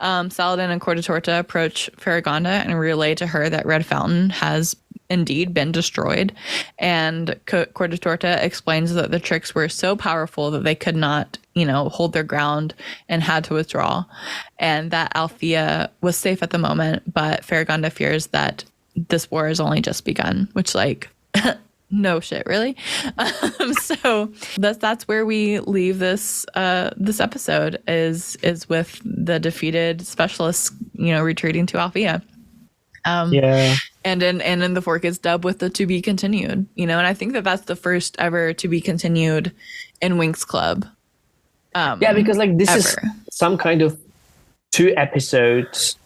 Saladin and Cortatorta approach Faragonda and relay to her that Red Fountain has indeed been destroyed. And Cortatorta explains that the tricks were so powerful that they could not, you know, hold their ground and had to withdraw. And that Alfea was safe at the moment, but Faragonda fears that this war has only just begun, which like no shit, really. So that's where we leave this this episode is with the defeated specialists, you know, retreating to Alfea. And in the 4Kids dub with the to be continued, you know, and I think that's the first ever to be continued in Winx Club. Because like this is some kind of 2 episodes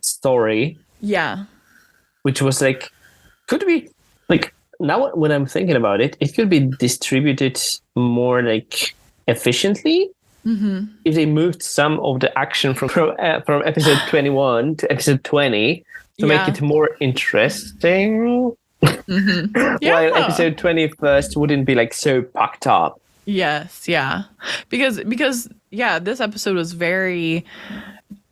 story. Yeah. Which was like, could be like, now when I'm thinking about it, it could be distributed more like efficiently if they moved some of the action from episode 21 to episode 20 to make it more interesting. While episode 21st wouldn't be like so packed up. Yes, yeah. Because this episode was very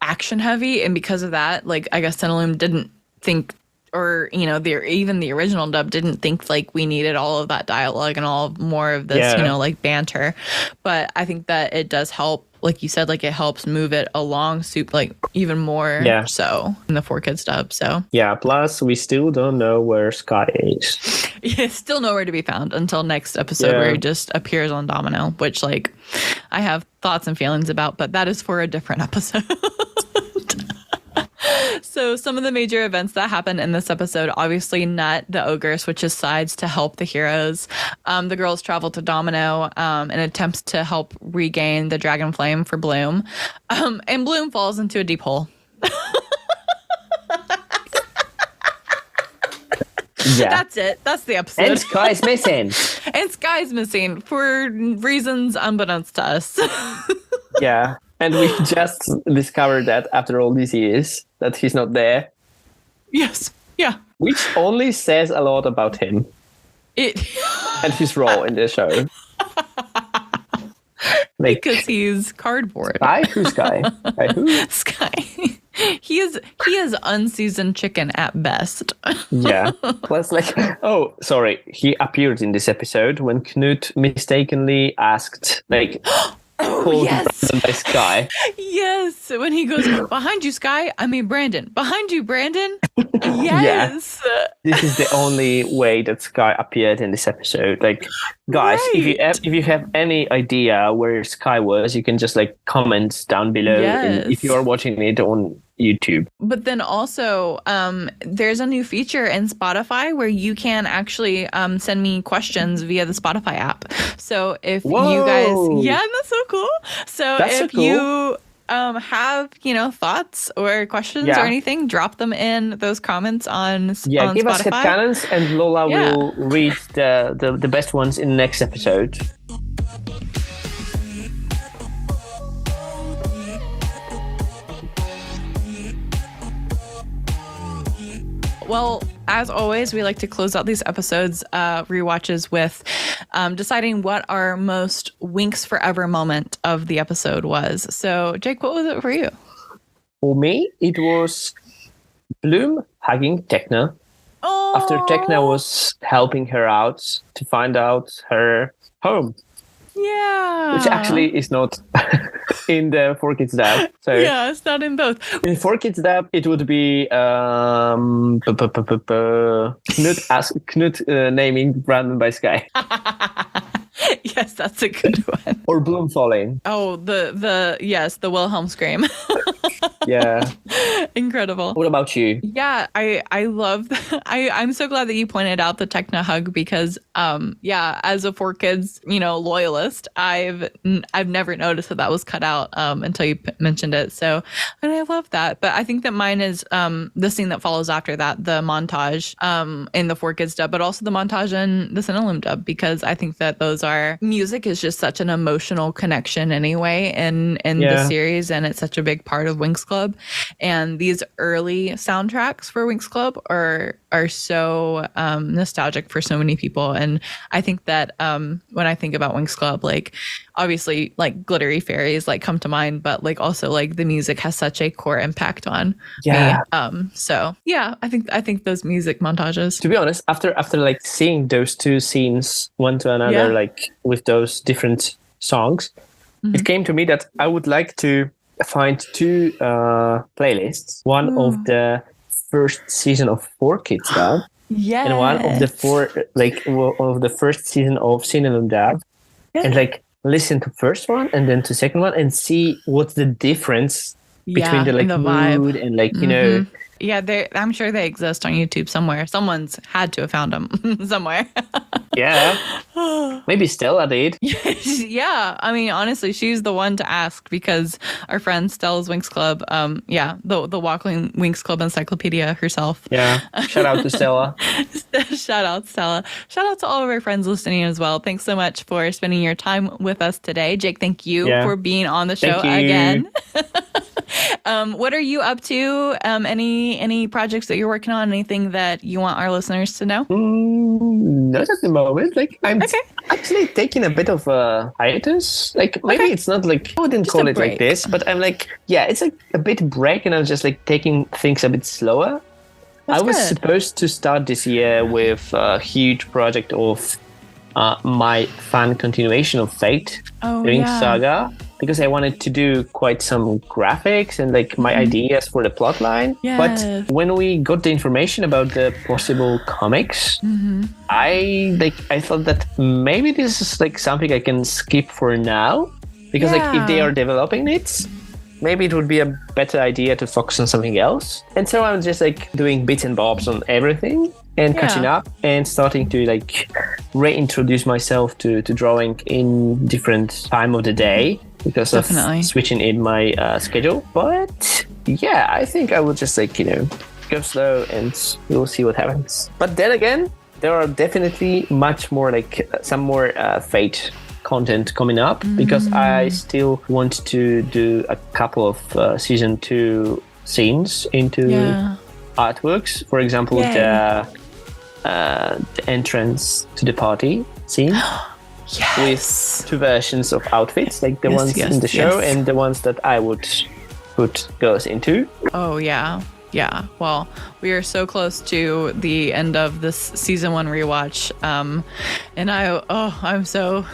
action heavy, and because of that, like I guess Cinelum didn't think, or you know, even the original dub didn't think like we needed all of that dialogue and all more of this, you know, like banter. But I think that it does help, like you said, like it helps move it along, like even more so in the 4Kids dub. So plus we still don't know where Skye is. Still nowhere to be found until next episode where he just appears on Domino, which like I have thoughts and feelings about, but that is for a different episode. So some of the major events that happen in this episode, obviously Nut, the ogre, switches sides to help the heroes. The girls travel to Domino and attempts to help regain the dragon flame for Bloom. And Bloom falls into a deep hole. That's it. That's the episode. And Skye's missing. And Skye's missing for reasons unbeknownst to us. And we just discovered that after all these years that he's not there. Yes. Yeah. Which only says a lot about him. And his role in the show. Like, because he's cardboard. Skye? Who's Skye? Skye. He is unseasoned chicken at best. Plus, like, oh, sorry. He appeared in this episode when Knut mistakenly asked, like, by Skye. Yes, when he goes, behind you, Skye. I mean, Brandon. Behind you, Brandon. Yes. This is the only way that Skye appeared in this episode. Like, guys, if you have any idea where Skye was, you can just like comment down below if you are watching it on YouTube. But then also, there's a new feature in Spotify where you can actually send me questions via the Spotify app. So if you guys, that's so cool. So if you have, you know, thoughts or questions or anything, drop them in those comments on give Spotify. Us headcanons and Lola will read the best ones in the next episode. Well, as always, we like to close out these episodes, rewatches, with deciding what our most Winx Forever moment of the episode was. So, Jake, what was it for you? For me, it was Bloom hugging Tekna. After Tekna was helping her out to find out her home. Yeah. Which actually is not in the 4Kids dub. So it's not in both. In 4Kids dub, it would be Knut naming Brandon by Skye. Yes, that's a good one. Or Bloom falling. Oh, the Wilhelm scream. Incredible. What about you? Yeah, I love I'm so glad that you pointed out the Techno hug because as a 4Kids, loyalist, I've never noticed that was cut out until you mentioned it. So, and I love that. But I think that mine is the scene that follows after that, the montage in the 4Kids dub, but also the montage in the Cinnalum dub, because I think that music is just such an emotional connection anyway in the series, and it's such a big part of Winx Club. And these early soundtracks for Winx Club are so nostalgic for so many people. And I think that when I think about Winx Club, like obviously like glittery fairies like come to mind, but like also like the music has such a core impact on me. So yeah, I think those music montages. To be honest, after like seeing those two scenes one to another, like with those different songs, it came to me that I would like to find two playlists. One of the first season of 4Kids dub, and one of the first season of Cinnalum dub, and like listen to first one and then to second one and see what's the difference between the like the mood and like Yeah, I'm sure they exist on YouTube somewhere. Someone's had to have found them somewhere. Yeah. Maybe Stella did. Yeah. I mean, honestly, she's the one to ask because our friend Stella's Winx Club, the walking Winx Club encyclopedia herself. Yeah. Shout out to Stella. Shout out, Stella. Shout out to all of our friends listening as well. Thanks so much for spending your time with us today. Jake, thank you for being on the show again. What are you up to? Any projects that you're working on? Anything that you want our listeners to know? Not at the moment. Like I'm actually taking a bit of a hiatus. Like maybe it's not like I wouldn't call it like this, but I'm like it's like a bit break, and I'm just like taking things a bit slower. I was supposed to start this year with a huge project of my fan continuation of Fate, Winx Saga, because I wanted to do quite some graphics and like my ideas for the plot line. But when we got the information about the possible comics, I thought that maybe this is like something I can skip for now, because like if they are developing it, maybe it would be a better idea to focus on something else. And so I'm just like doing bits and bobs on everything and catching up and starting to like reintroduce myself to drawing in different time of the day because of switching in my schedule. But yeah, I think I will just like, go slow and we'll see what happens. But then again, there are definitely much more like some more Fate content coming up because I still want to do a couple of season 2 scenes into artworks. For example, the entrance to the party scene with 2 versions of outfits, like the ones in the show and the ones that I would put girls into. Oh yeah. Yeah, well, we are so close to the end of this season 1 rewatch, and I'm so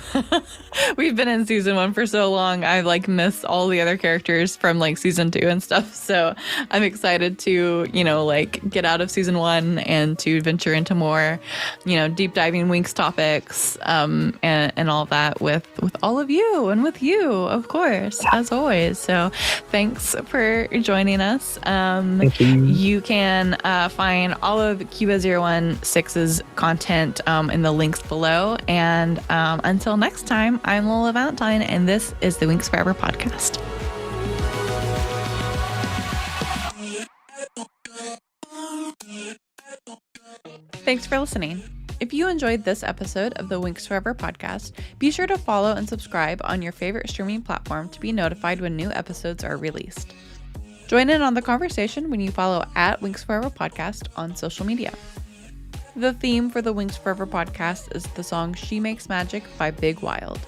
we've been in season 1 for so long. I like miss all the other characters from like season 2 and stuff. So I'm excited to like get out of season 1 and to venture into more deep diving Winx topics and all that with all of you and with you, of course, as always. So thanks for joining us. Thank you. You can find all of Cuba 016's content in the links below. And until next time, I'm Lola Valentine, and this is the Winx Forever Podcast. Thanks for listening. If you enjoyed this episode of the Winx Forever Podcast, be sure to follow and subscribe on your favorite streaming platform to be notified when new episodes are released. Join in on the conversation when you follow @WinxForeverPodcast on social media. The theme for the Winx Forever Podcast is the song She Makes Magic by Big Wild.